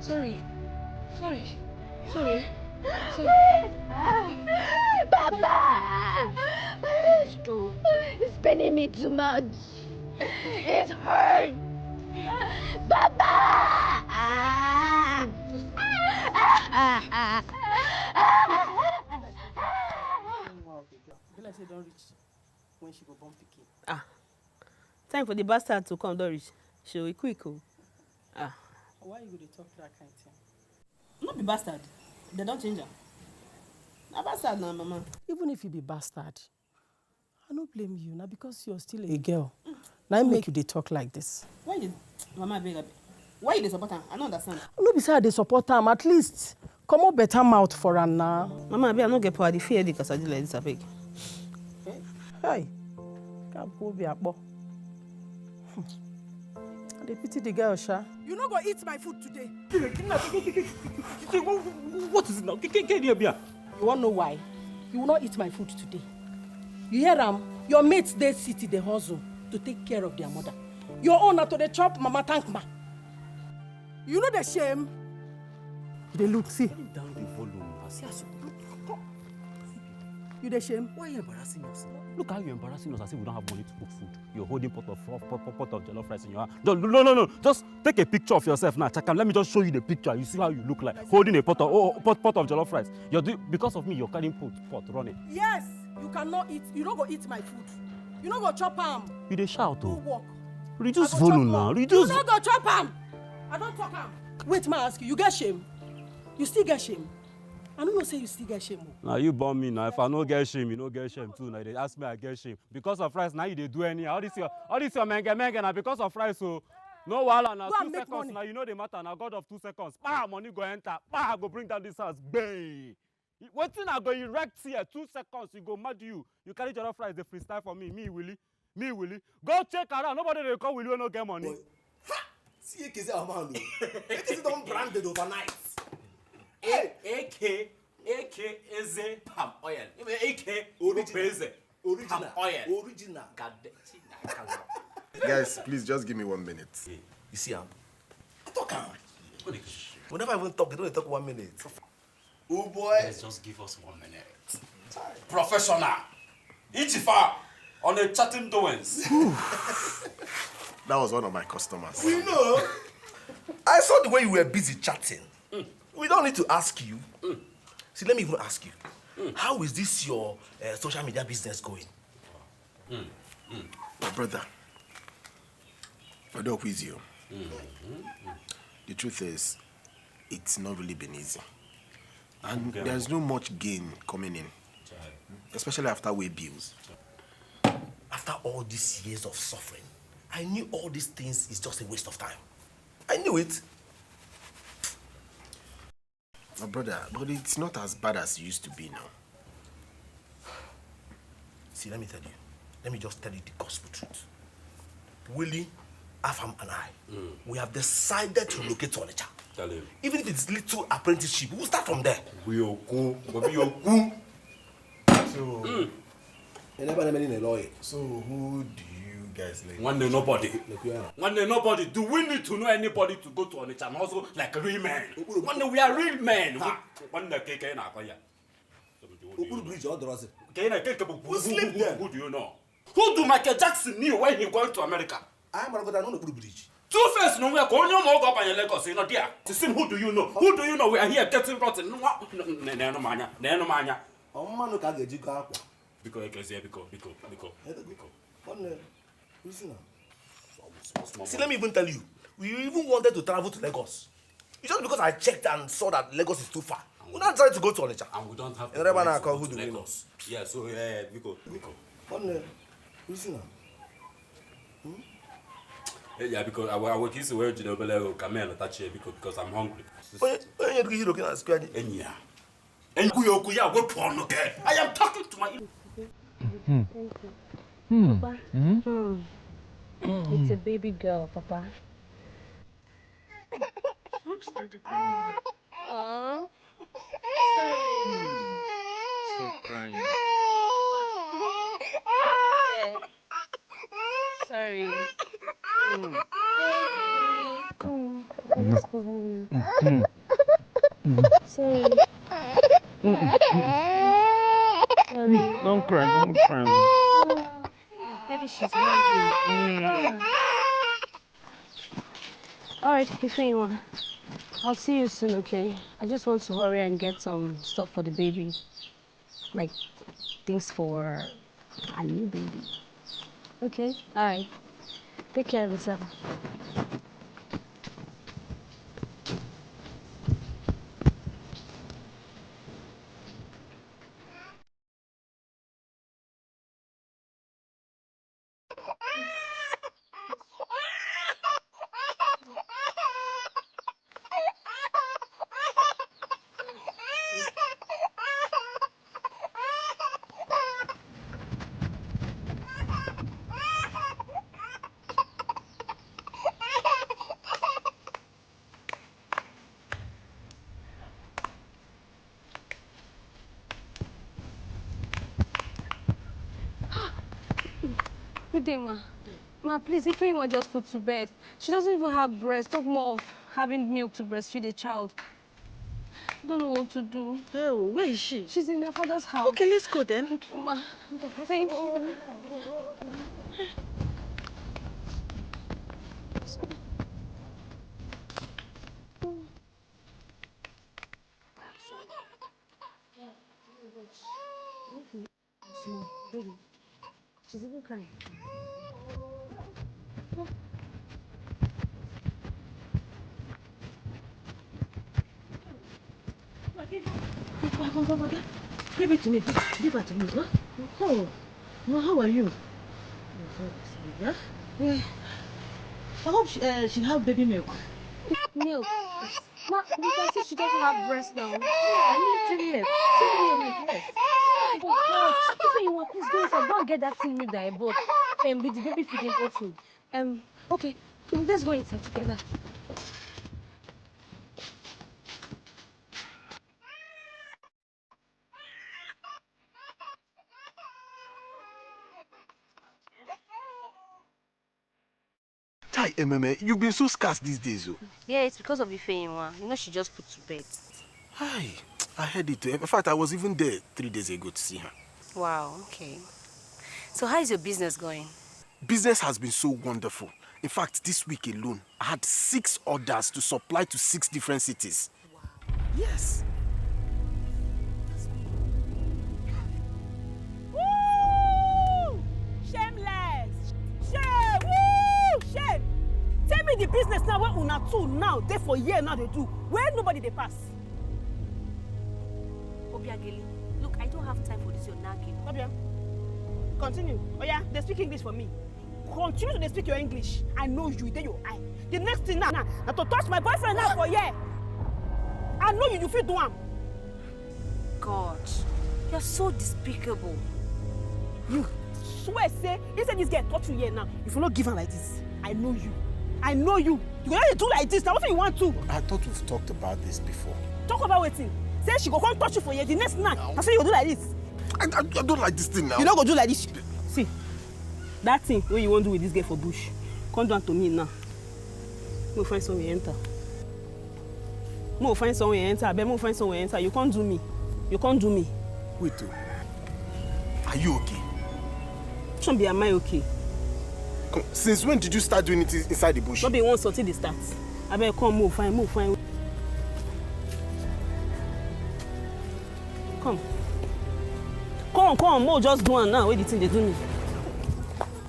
Sorry. Papa! It's paining me too much. It's hurt. Papa! Like say don't reach when she go born pikin. Time for the bastard to come, don't reach. She will quick. Why you dey talk that kind thing? Not be bastard. They don't change her. Na bastard now, mama. Even if you be bastard, I no blame you. Now because you're still a girl. Now make you dey talk like this. Why you, mama beg? Why you dey support her? I don't understand. No be say I dey support am. At least come up better mouth for her now. Mama, I no get power. The fear because I do like this, I beg. Hey, can't go be a bo. I dey pity the girl, Sha. You no go eat my food today. What is it now? You want know why? You will not eat my food today. You hear am? Your mates dey city dey hustle to take care of their mother. Your own na to dey chop mama thank ma. You know the shame? They look, see. Down the volume. You the shame? Why are you embarrassing us? Look how you're embarrassing us as if we don't have money to cook food. You're holding pot of jollof rice in your hand. No. Just take a picture of yourself now. Chakam, let me just show you the picture. You see how you look like holding a pot of jollof rice. Because of me, you're carrying pot running. Yes, you cannot eat. You don't go eat my food. You don't go chop am. You dey shout, Go oh. walk. Reduce volume now. Reduce. You don't go chop am. I don't talk am. Wait, ma ask you. You get shame? You still get shame? I don't know say you still get shame. Now you born me now. If I no get shame, you no get shame too. Now they ask me I get shame. Because of rice, now you they do any. All this your menge now because of rice. So no wahala now 2 seconds. Money. Now you know the matter. Now God of 2 seconds. Money go enter. Go bring down this house. Bang. Waiting I go erect here. 2 seconds. You go mad you. You carry jollof rice. The freestyle for me. Me Willie. Go check around. Nobody they call Willie no get money. Boy. See you kissing a man. It is not branded overnight. AK Eze palm oil. AK original palm oil. Original. Guys, please just give me 1 minute. You see, I talk. Whenever I even talk, they don't talk 1 minute. Oh boy. Let's just give us 1 minute. Professional. Ichifa on the chatting doings. That was one of my customers. We know. I saw the way you were busy chatting. We don't need to ask you. See, let me even ask you. How is this your social media business going? My brother, I don't quiz you. The truth is, it's not really been easy. And there's no much gain coming in. Especially after way bills. After all these years of suffering, I knew all these things is just a waste of time. I knew it. My brother, but it's not as bad as it used to be now. See, let me tell you. Let me just tell you the gospel truth. Willie, Afam, and I, we have decided to relocate to Onitsha. Tell him. Even if it's little apprenticeship, we'll start from there. We'll go. So, you never met a lawyer. So, who do you guys like? One day nobody. Do we need to know anybody to go to Onitsha and also like real men? One day we are real men. One day KK na koya. Who sleep there? Who do you know? Who do Michael Jackson knew when he going to America? I'm not going to know the bridge. Two-Face no we are going to go up in Lagos. You know there. To see who do you know? Who do you know? We are here getting rotten. No manya. Because See, let me even tell you. We even wanted to travel to Lagos. It's just because I checked and saw that Lagos is too far. We're not trying to go to Onitsha. And we don't have to go to Lagos. Yeah, so Biko. Yeah, because I will kiss the word to the belly come and touch it because I'm hungry. I am talking to my. Papa. It's a baby girl, Papa. Aww. Stop crying. Sorry. Sorry. Don't cry. Maybe she's hungry. Alright, Ifeanyi, I'll see you soon, okay? I just want to hurry and get some stuff for the baby. Like, things for a new baby. Okay? Alright. Take care of yourself. Good day, ma. Ma, please, if anyone just put to bed. She doesn't even have breast. Talk more of having milk to breastfeed a child. I don't know what to do. Oh, where is she? She's in her father's house. Okay, let's go then. Ma, thank you. She's even crying. Give it to me. Give her to me. Huh? Oh, well, how are you? Yeah? Yeah. I hope she have baby milk. Milk. Ma, you can see she doesn't have breast now. I need milk. Yes. Oh, God. If you want, please go inside. Go and get that thing milk that I bought. With the baby feeding bottle. Okay. Let's go inside together. Chai, Ememe, you've been so scarce these days, oh. Yeah, it's because of Ifeyinwa. You know, she just put to bed. Hi, I heard it. In fact, I was even there 3 days ago to see her. Wow, okay. So how is your business going? Business has been so wonderful. In fact, this week alone, I had 6 orders to supply to 6 different cities. Wow. Yes. Woo! Shameless! Shame! Woo! Shame! Tell me the business now where una two now, they for year now they do. Where nobody they pass. Obiageli, look, I don't have time for this, your nagging. Obia, continue. Oh yeah, they speak English for me. Continue to speak your English. I know you, they your eye. The next thing now to touch my boyfriend now for year. I know you feel do am. God, you're so despicable. You swear say, he said this girl touch you here now. If you not give her like this, I know you. I know you. You gonna do like this. Now what do you want to? I thought we've talked about this before. Talk about waiting. Say she go come touch you for you. The next night, I say you go do like this. I don't like this thing now. You not go do like this. See, that thing what you want to do with this girl for bush, come down to me now. We'll find somewhere enter. We'll find somewhere enter. I bet we'll find somewhere enter. You can't do me. You can't do me. Wait, are you okay? Shouldn't be, am I okay? Come, since when did you start doing it inside the bush? Not be one sorting the start. I bet come move fine, move fine. Come, more just do one now. Wait, the thing they do me.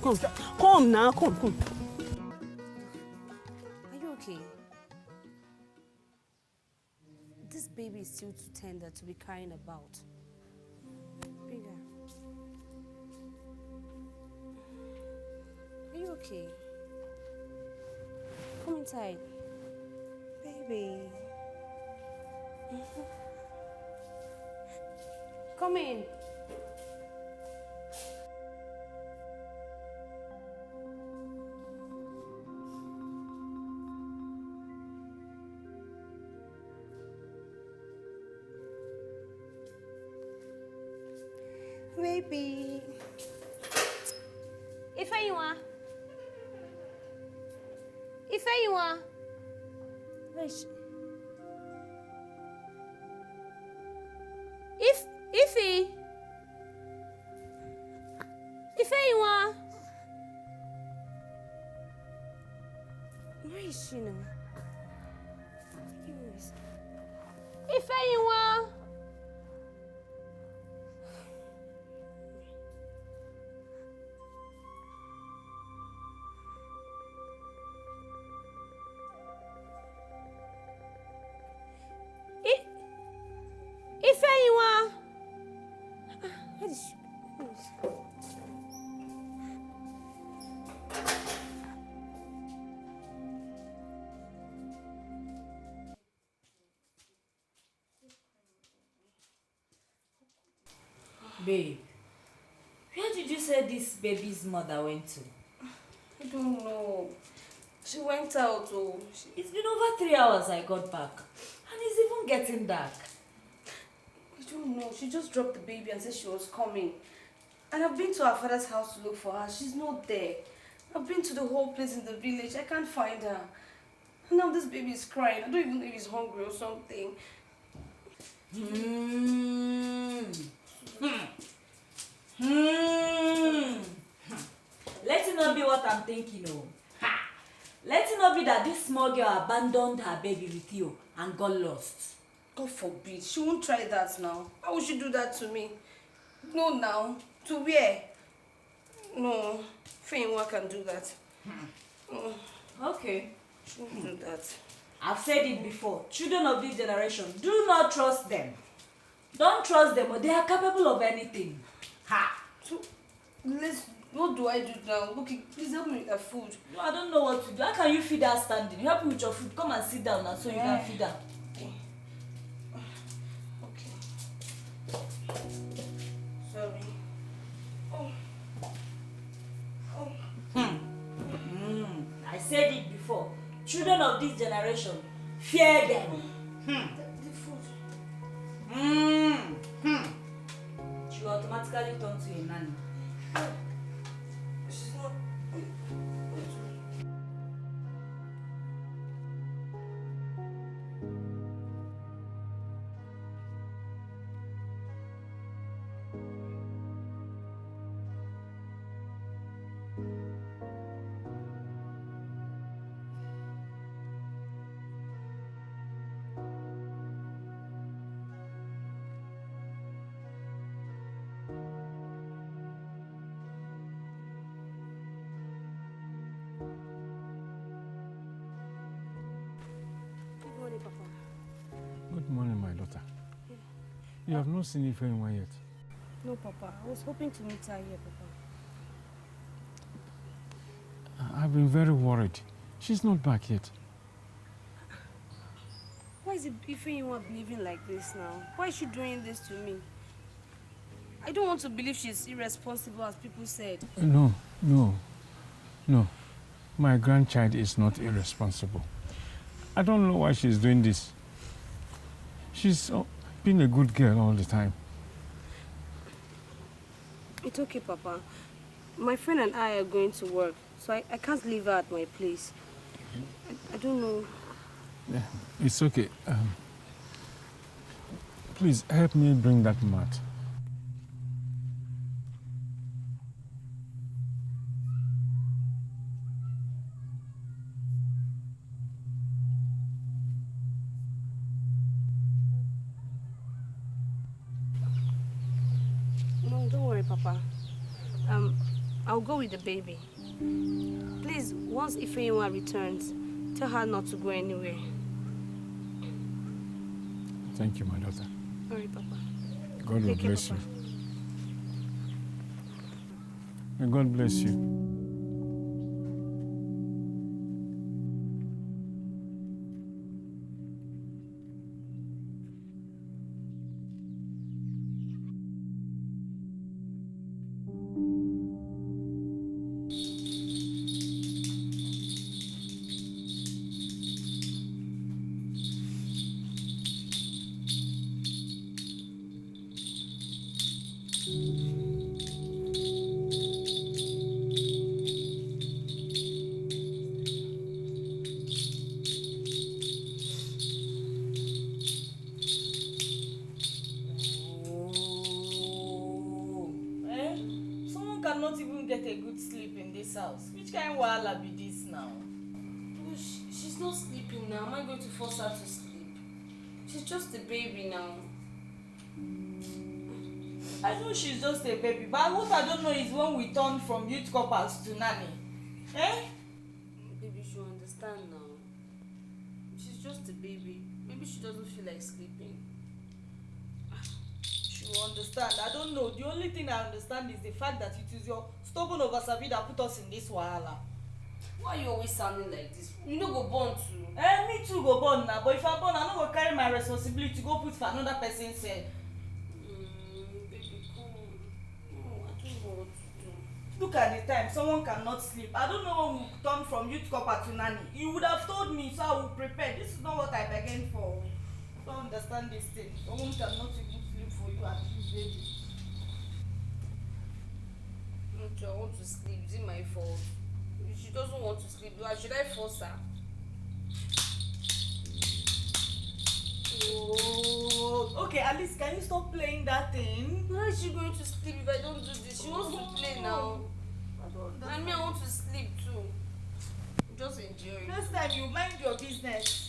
Come now, come. Are you okay? This baby is still too tender to be crying about. Bigger. Are you okay? Come inside. Baby. Come in. Baby. Ifeyinwa. Where is she? Ifeyinwa. Where is she now? Ifeyinwa. Ifeyinwa. Where is she? Babe, where did you say this baby's mother went to? I don't know. She went out. It's been over 3 hours I got back. And it's even getting dark. I don't know. She just dropped the baby and said she was coming. And I've been to her father's house to look for her. She's not there. I've been to the whole place in the village. I can't find her. And now this baby is crying. I don't even know if he's hungry or something. Let it not be what I'm thinking, oh. Ha! Let it not be that this small girl abandoned her baby with you and got lost. God forbid. She won't try that now. How would she do that to me? No, now. To where? No. Feinwa can do that. Okay. She won't do that. I've said it before. Children of this generation, do not trust them. Don't trust them, or they are capable of anything. Ha! So, what do I do now? Okay, please help me with the food. No, I don't know what to do. How can you feed her standing? Help me with your food. Come and sit down now so you can feed her. Okay. Sorry. I said it before. Children of this generation, fear them. The food. She will automatically turn to a nanny. She's not. Good morning, my daughter. You have not seen Ifeanyi yet. No, Papa. I was hoping to meet her here, Papa. I've been very worried. She's not back yet. Why is Ifeanyi behaving like this now? Why is she doing this to me? I don't want to believe she's irresponsible, as people said. No. My grandchild is not irresponsible. I don't know why she's doing this. She's been a good girl all the time. It's okay, Papa. My friend and I are going to work, so I can't leave her at my place. I don't know. Yeah, it's okay. Please help me bring that mat. No, don't worry, Papa. I'll go with the baby. Please, once Ifeanyi returns, tell her not to go anywhere. Thank you, my daughter. Sorry, Papa. God will bless you. May God bless you. Cannot even get a good sleep in this house. Which kind of wahala be this now? Oh, she's not sleeping now. Am I going to force her to sleep? She's just a baby now. I know she's just a baby, but what I don't know is when we turn from youth couples to nanny. Eh? Baby, she'll understand now. She's just a baby. Maybe she doesn't feel like sleeping. She will understand. I don't know. The only thing I understand is the fact that it is your stubborn oversabi that put us in this wahala. Why are you always sounding like this? You no go born too. Me too go born now, but if I born, I no go carry my responsibility to go put for another person's head. Baby, come on. No, I don't know what to do. Look at the time. Someone cannot sleep. I don't know when we turn from youth couple to nanny. You would have told me, so I would prepare. This is not what I begged for. I don't understand this thing. Someone cannot even sleep for you and this baby. I want to sleep. Is it my fault? She doesn't want to sleep. Should I force her? Oh, okay, at least can you stop playing that thing? How is she going to sleep if I don't do this? She wants to play now. And me, I want to sleep too. Just enjoy it. Next time you mind your business.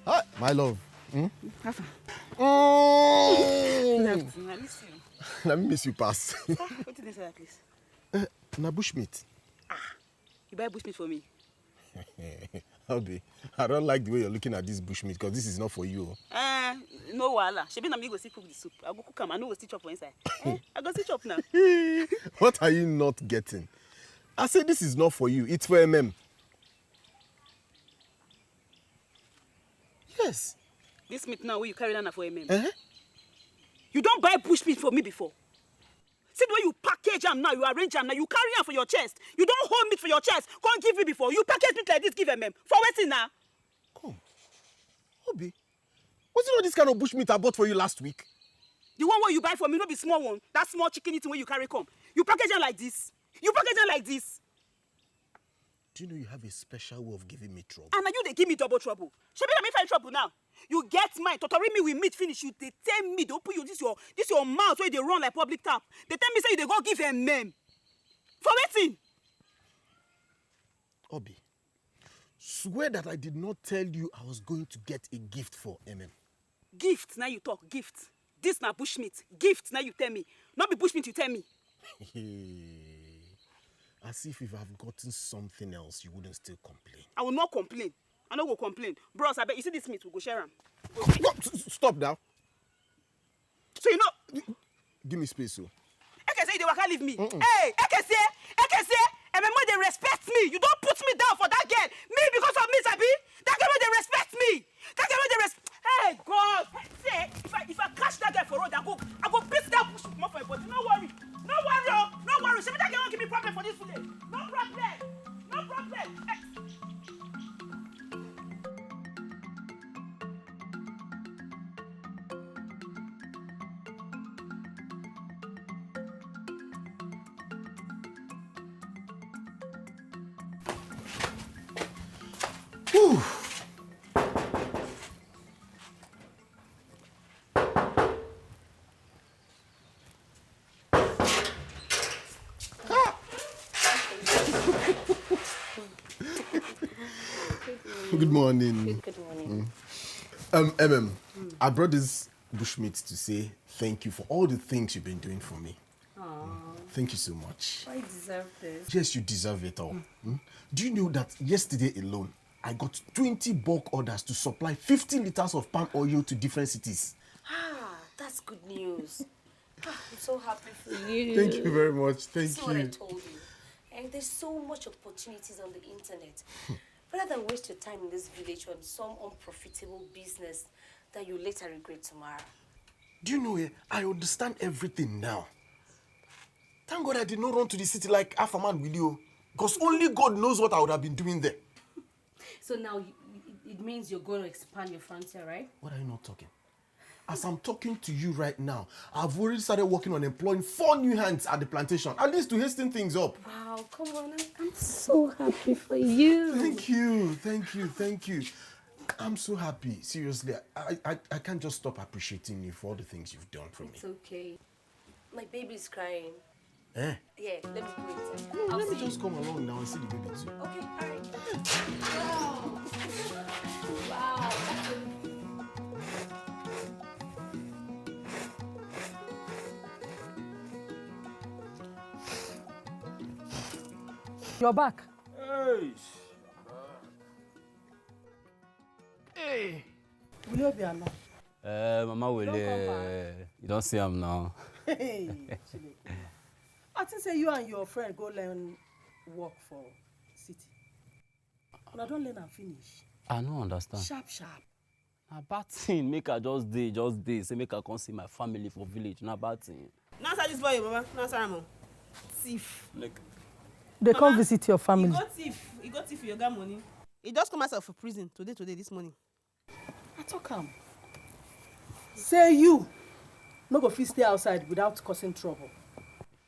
Hi, my love. Hafa. Let me miss you pass. What did they say at least? Na bushmeat. You buy bushmeat for me? Obi, I don't like the way you're looking at this bushmeat because this is not for you. No wahala. Shebi na me go see cook the soup. I go cook am. I no go stitch up for inside. I go stitch up now. What are you not getting? I said this is not for you. It's for MM. Yes. This meat now, where you carry down for MM. Uh-huh. You don't buy bush meat for me before. See the way you package them now, you arrange them now, you carry them for your chest. You don't hold meat for your chest. Can't give me before. You package meat like this, give MM. For waiting now. Come. Obi, was it not this kind of bush meat I bought for you last week? The one where you buy for me, not be small one. That small chicken eating where you carry come. You package them like this. You package them like this. Do you know you have a special way of giving me trouble? And now you they give me double trouble. Shebi na me find trouble now. You get mine. Totori me with meat finish. You they tell me they open you this your mouth where they run like public tap. They tell me say you they go give a meme. For waiting. Obi, swear that I did not tell you I was going to get a gift for MM. Gift, now you talk, gift. This na bushmeat. Gift, now you tell me. Not be bushmeat, you tell me. As if I've gotten something else, you wouldn't still complain. I will not complain. I no go complain. Bros, I bet you see this meat, we'll go share them. Stop now. So you know... Give me space, so. Eke say you dey waka leave me. Hey, Eke say, and my mother they respect me. You don't put me down for that girl. Me because of me, Sabi. That girl they respect me. That girl they respect. Hey God, say if I catch that girl for road, I go beat that bush more for your body. No worry, oh, no worry. Say that girl won't give me problem for this village. No problem. Hey. Whew. Good morning. Good morning. I brought this bushmeat to say thank you for all the things you've been doing for me. Thank you so much. I deserve this. Yes, you deserve it all. Do you know that yesterday alone, I got 20 bulk orders to supply 50 liters of palm oil to different cities? That's good news. I'm so happy for you. Thank you very much. Thank See you. what I told you. And there's so much opportunities on the internet. Rather than waste your time in this village on some unprofitable business that you later regret tomorrow. Do you know, I understand everything now. Thank God I did not run to the city like half a man with you. Because only God knows what I would have been doing there. So now it means you're going to expand your frontier, right? What are you not talking? As I'm talking to you right now, I've already started working on employing 4 new hands at the plantation, at least to hasten things up. Wow, come on. I'm so happy for you. Thank you. I'm so happy. Seriously, I can't just stop appreciating you for all the things you've done for me. It's okay. My baby's crying. Eh? Yeah, let me go inside. No, let me just come along now and see the baby too. Okay, all right. Wow. You're back. Hey. Will you be alone? Mama will. You don't see him now. Hey. I think say you and your friend go learn work for city. But I don't learn and finish. I don't understand. Sharp. Na bad thing. Make I just day. Say make I come see my family for village. Na bad thing. No answer this boy, Baba. No answer him. Thief. They come visit your family. He got thief your guy money. He just come out of prison today, this morning. I talk him. Say you no go fit stay outside without causing trouble.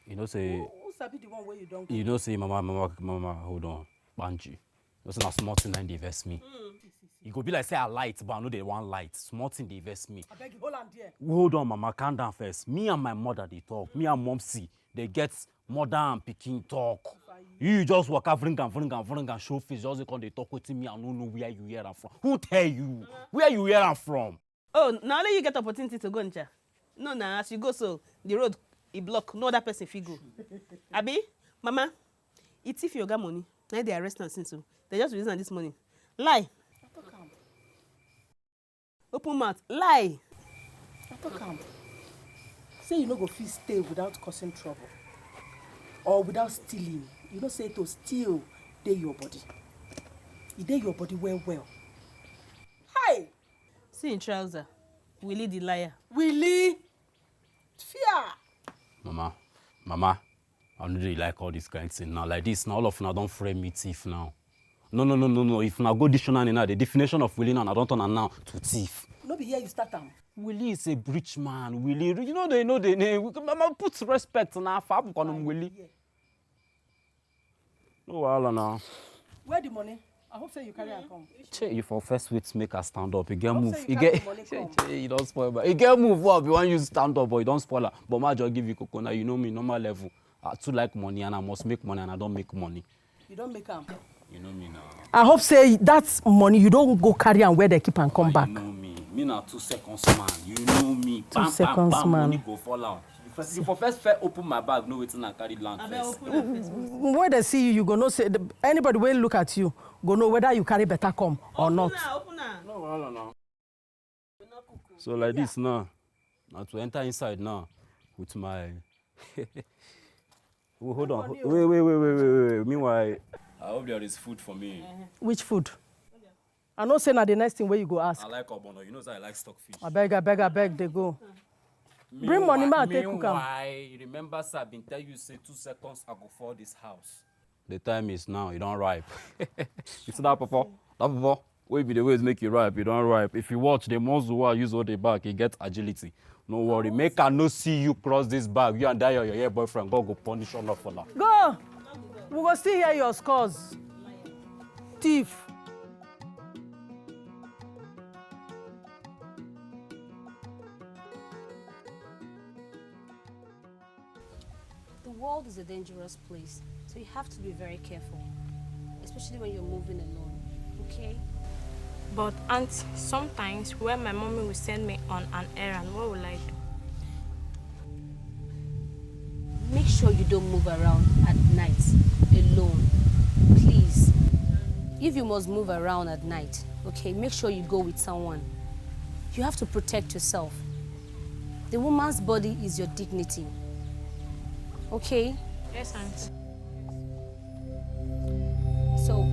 You know say. Who sabi the one where you don't go? You know say mama, hold on. Banji. You know say na small thing that invest me. You go be like say I light, but I know they want light. Small thing they invest me. I beg you, hold on there. Hold on, mama, calm down first. Me and my mother they talk. Me and mom see. They get mother and pikin talk. You just walk out, bring and show face. Just come they talk with me. I don't know where you hear them from. Who tell you? Where you hear them from? Oh, now only you get opportunity to go, Ncha. No, as you go, so the road he block. No other person fit go. Abi, mama, it's if you got money. Now they arrest and since so they just release this money. Lie. Open mouth. Lie. Say you no go fit stay without causing trouble or without stealing. You don't say to steal dey your body. E dey your body well. Hi. See in trouser. Willie the liar. Willie. Fear. Mama, I don't really like all this kind of thing now. Like this, now all of now don't frame me thief now. No. If now go dictionary now, the definition of Willie now, I don't turn now to thief. No be here you start am. Willie is a rich man. Willie, you know they know the name. Mama put respect on our fab on Willie. No wahala now. Where the money? I hope say you carry am come. Che, you for first weeks make her stand up. You get move. You get. You don't spoil. But you get move up. You want you stand up, but you don't spoil her. But my just give you coconut. You know me, normal level. I too like money and I must make money and I don't make money. You don't make am. You know me now. I hope say that's money you don't go carry am where they keep and come back. You know me. Me now 2 seconds man. You know me. 2 seconds man. Money go fall out. You for first open my bag, no waiting and carry land first. When they see you, you go know say anybody will look at you, go know whether you carry better come or not. Open now. No wahala now. So like this now to enter inside now with my. Hold on. Wait. Meanwhile, I hope there is food for me. Which food? I know say na the next thing where you go ask. I like ogbono. You know say I like stockfish. I beg, they go. Bring money, man, take cook am. Meanwhile, remember sir, I've been tell you say 2 seconds I go for this house. The time is now. You don't ripe. You see that papa? Wait be the way to make you ripe. You don't ripe. If you watch the muscle I use all the back, you get agility. No worry. Make I no see you cross this bag. You and that your boyfriend go punish all for that. Go. We go still hear your scores. Thief. is a dangerous place, so you have to be very careful, especially when you're moving alone, okay? But Aunt, sometimes when my mommy will send me on an errand, what will I do? Make sure you don't move around at night alone, please. If you must move around at night, okay, make sure you go with someone. You have to protect yourself. The woman's body is your dignity, okay? Yes, Aunt. So,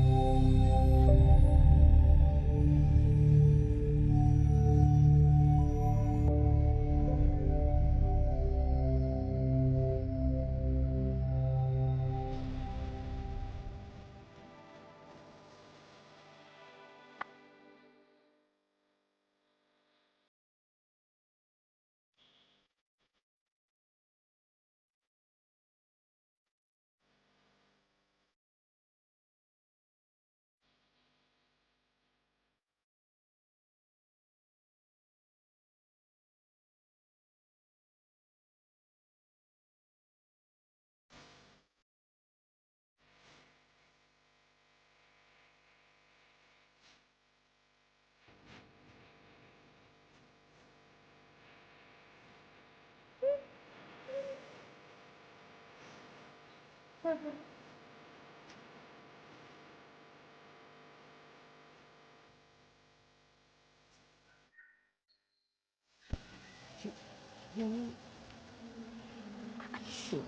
you mean, are you sure?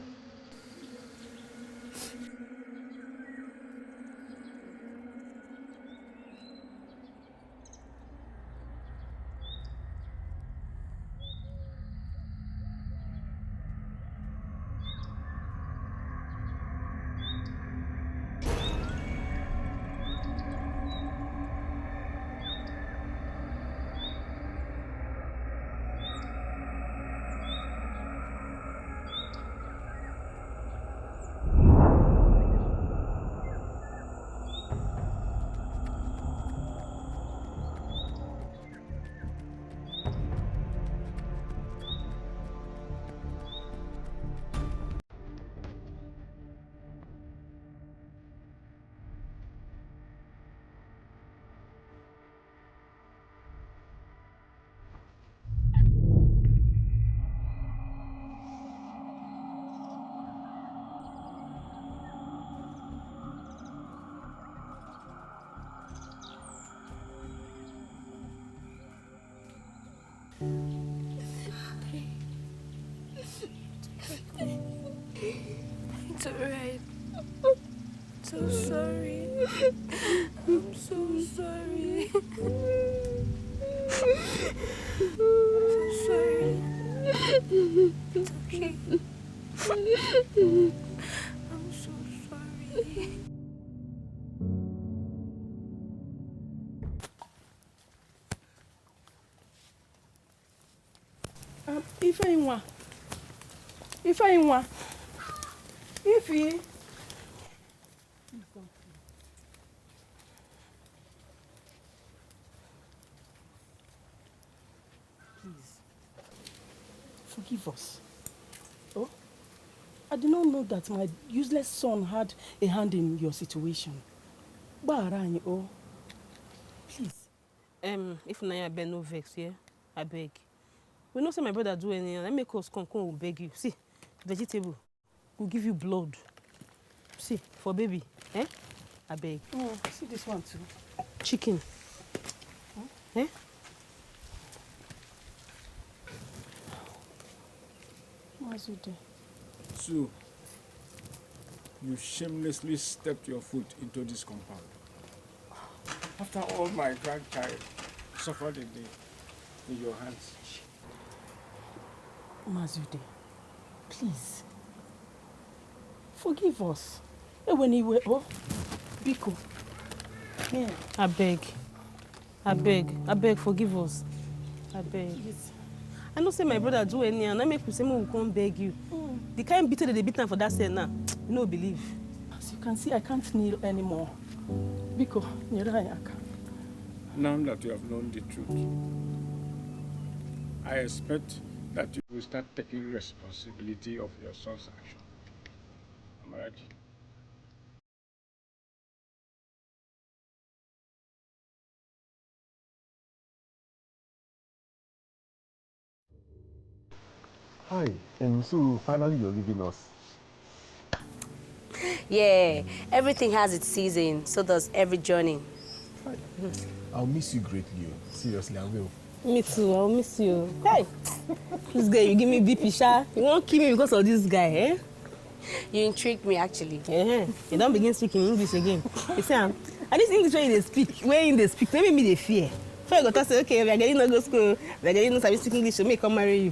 It's alright. So sorry. I'm so sorry. So sorry. It's okay. I'm so sorry. Ifeanyi, Ify. Please, forgive us. Oh, I did not know that my useless son had a hand in your situation. Barani, oh. Please. If Naya beg no vex, yeah, I beg. We know say my brother do anything. Let me come, we'll beg you. See, vegetable, we'll give you blood. See, for baby, eh? I beg. Oh, see this one too. Chicken. Eh? So, you shamelessly stepped your foot into this compound. After all my grandchild suffered in your hands. Mazude, please, forgive us. When you were, oh, Biko. Yeah. I beg, forgive us. I beg. Yes. I know say my brother do anything, and I make you say we will come beg you. The kind beating that they beat him for that cell now, you no believe. As you can see, I can't kneel anymore. Biko, Nyerayaka. Now that you have known the truth, I expect that you will start taking responsibility of your son's action. I'm ready. Hi, and so finally you're leaving us. Yeah, everything has its season. So does every journey. I'll miss you greatly. Seriously, I will. Me too, I'll miss you. Hey, this guy, you give me BP, sha. You won't kill me because of this guy, eh? You intrigued me, actually. You don't begin speaking English again. You see, and this English where they speak, maybe me they fear. Before you go to say, okay, we are getting no go school, we are getting no service speak English, so me come marry you.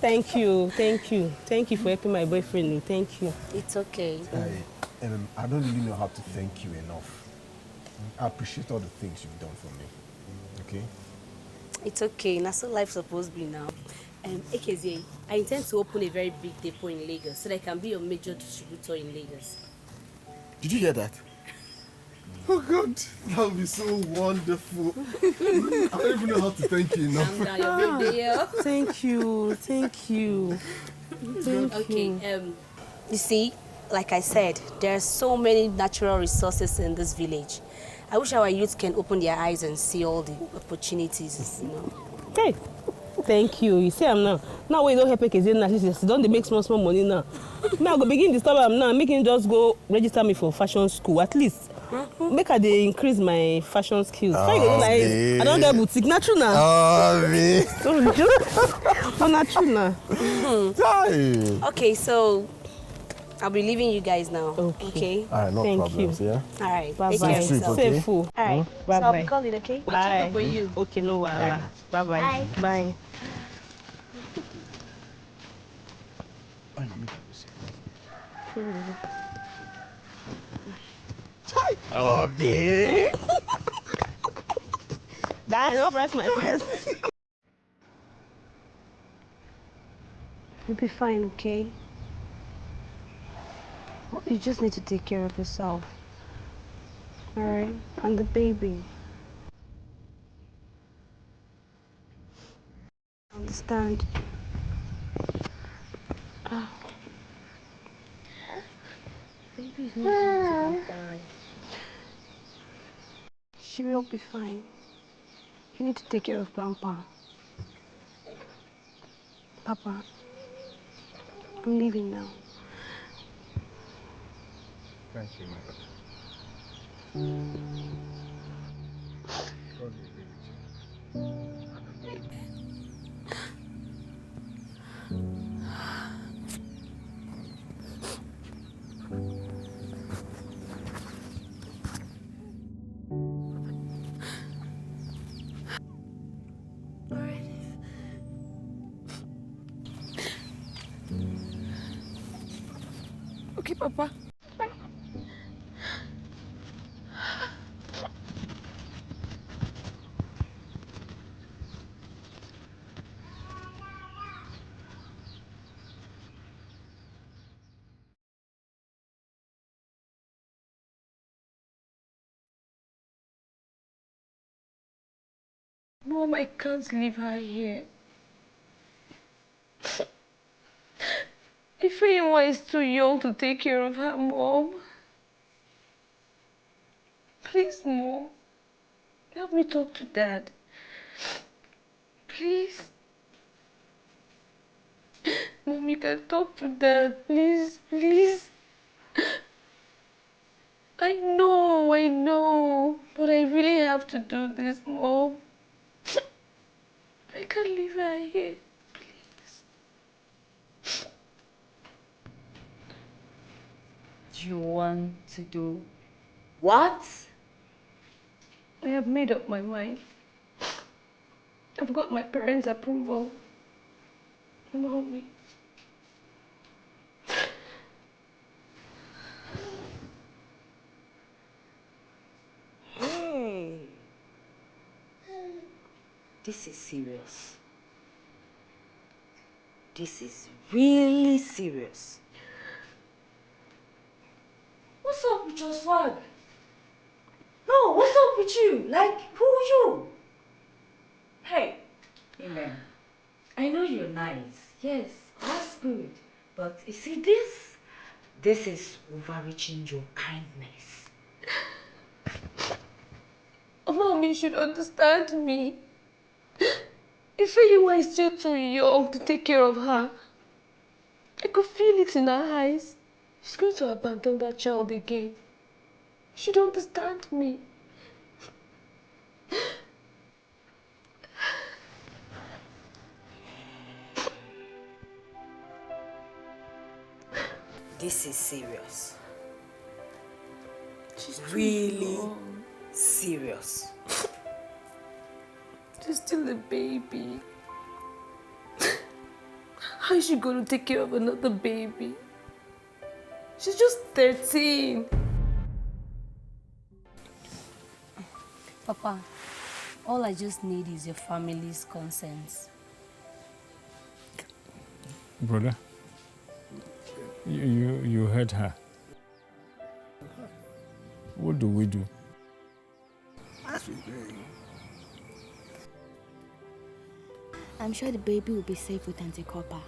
Thank you for helping my boyfriend. Thank you. It's okay. I don't really know how to thank you enough. I appreciate all the things you've done for me. Okay? It's okay. That's what life's supposed to be now. AKZ, I intend to open a very big depot in Lagos so that I can be a major distributor in Lagos. Did you hear that? Oh God, that would be so wonderful. I don't even know how to thank you enough. Thank you. Okay, you see, like I said, there are so many natural resources in this village. I wish our youth can open their eyes and see all the opportunities, you know. Hey, thank you. You see, I'm now when you don't help AKZ now, she don't make small money now. Now I go begin disturb am now, make him just go register me for fashion school at least. Make her dey increase my fashion skills. I don't get boutique. Not true now. Not true now. Okay, so I'll be leaving you guys now. Okay? All right, no problems. Yeah. All right. Bye Take bye. care of yourself. Safe food. All right. Bye So I'll bye. be calling, okay? Bye. For you. Okay, no worries. Bye bye. Bye. Oh, babe. That no press my press. You'll be fine, okay? You just need to take care of yourself. All right? And the baby. Understand? Baby's not going to be fine. She will be fine. You need to take care of Grandpa. Papa, I'm leaving now. Thank you, my daughter. God will be with you. Okay, Papa. Mom, I can't leave her here. Ifeanyi is too young to take care of her, Mom. Please, Mom. Help me talk to Dad. Please. Mom, you can talk to Dad. Please, please. I know. But I really have to do this, Mom. I can't leave her here. You want to do what? I have made up my mind. I've got my parents' approval. Mommy. Hey, this is serious. This is really serious. What's up with your swag? No, what's up with you? Like, who are you? Hey, Amen. I know you're nice. Yes, that's good. But you see this? This is overreaching your kindness. Mommy should understand me. Ifeyiwa is still too young to take care of her. I could feel it in her eyes. She's going to abandon that child again. She should understand me. This is serious. She's really serious. She's still a baby. How is she going to take care of another baby? She's just 13. Papa, all I just need is your family's consent. Brother, you heard her. What do we do? I'm sure the baby will be safe with Auntie Copper.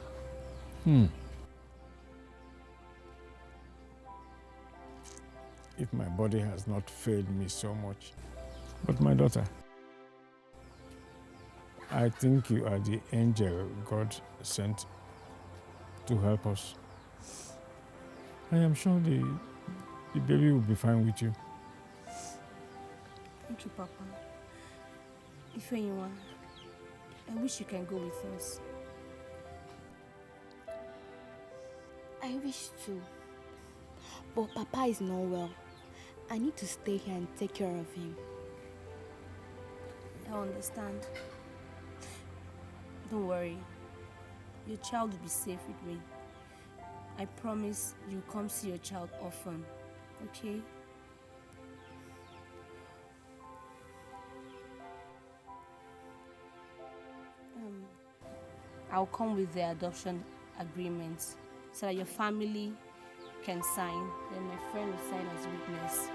If my body has not failed me so much. But my daughter, I think you are the angel God sent to help us. I am sure the baby will be fine with you. Thank you, Papa. Ifeyiwa, I wish you can go with us. I wish to. But Papa is not well. I need to stay here and take care of him. I understand. Don't worry. Your child will be safe with me. I promise you'll come see your child often. Okay? I'll come with the adoption agreement so that your family can sign. Then my friend will sign as witness.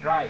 Drive.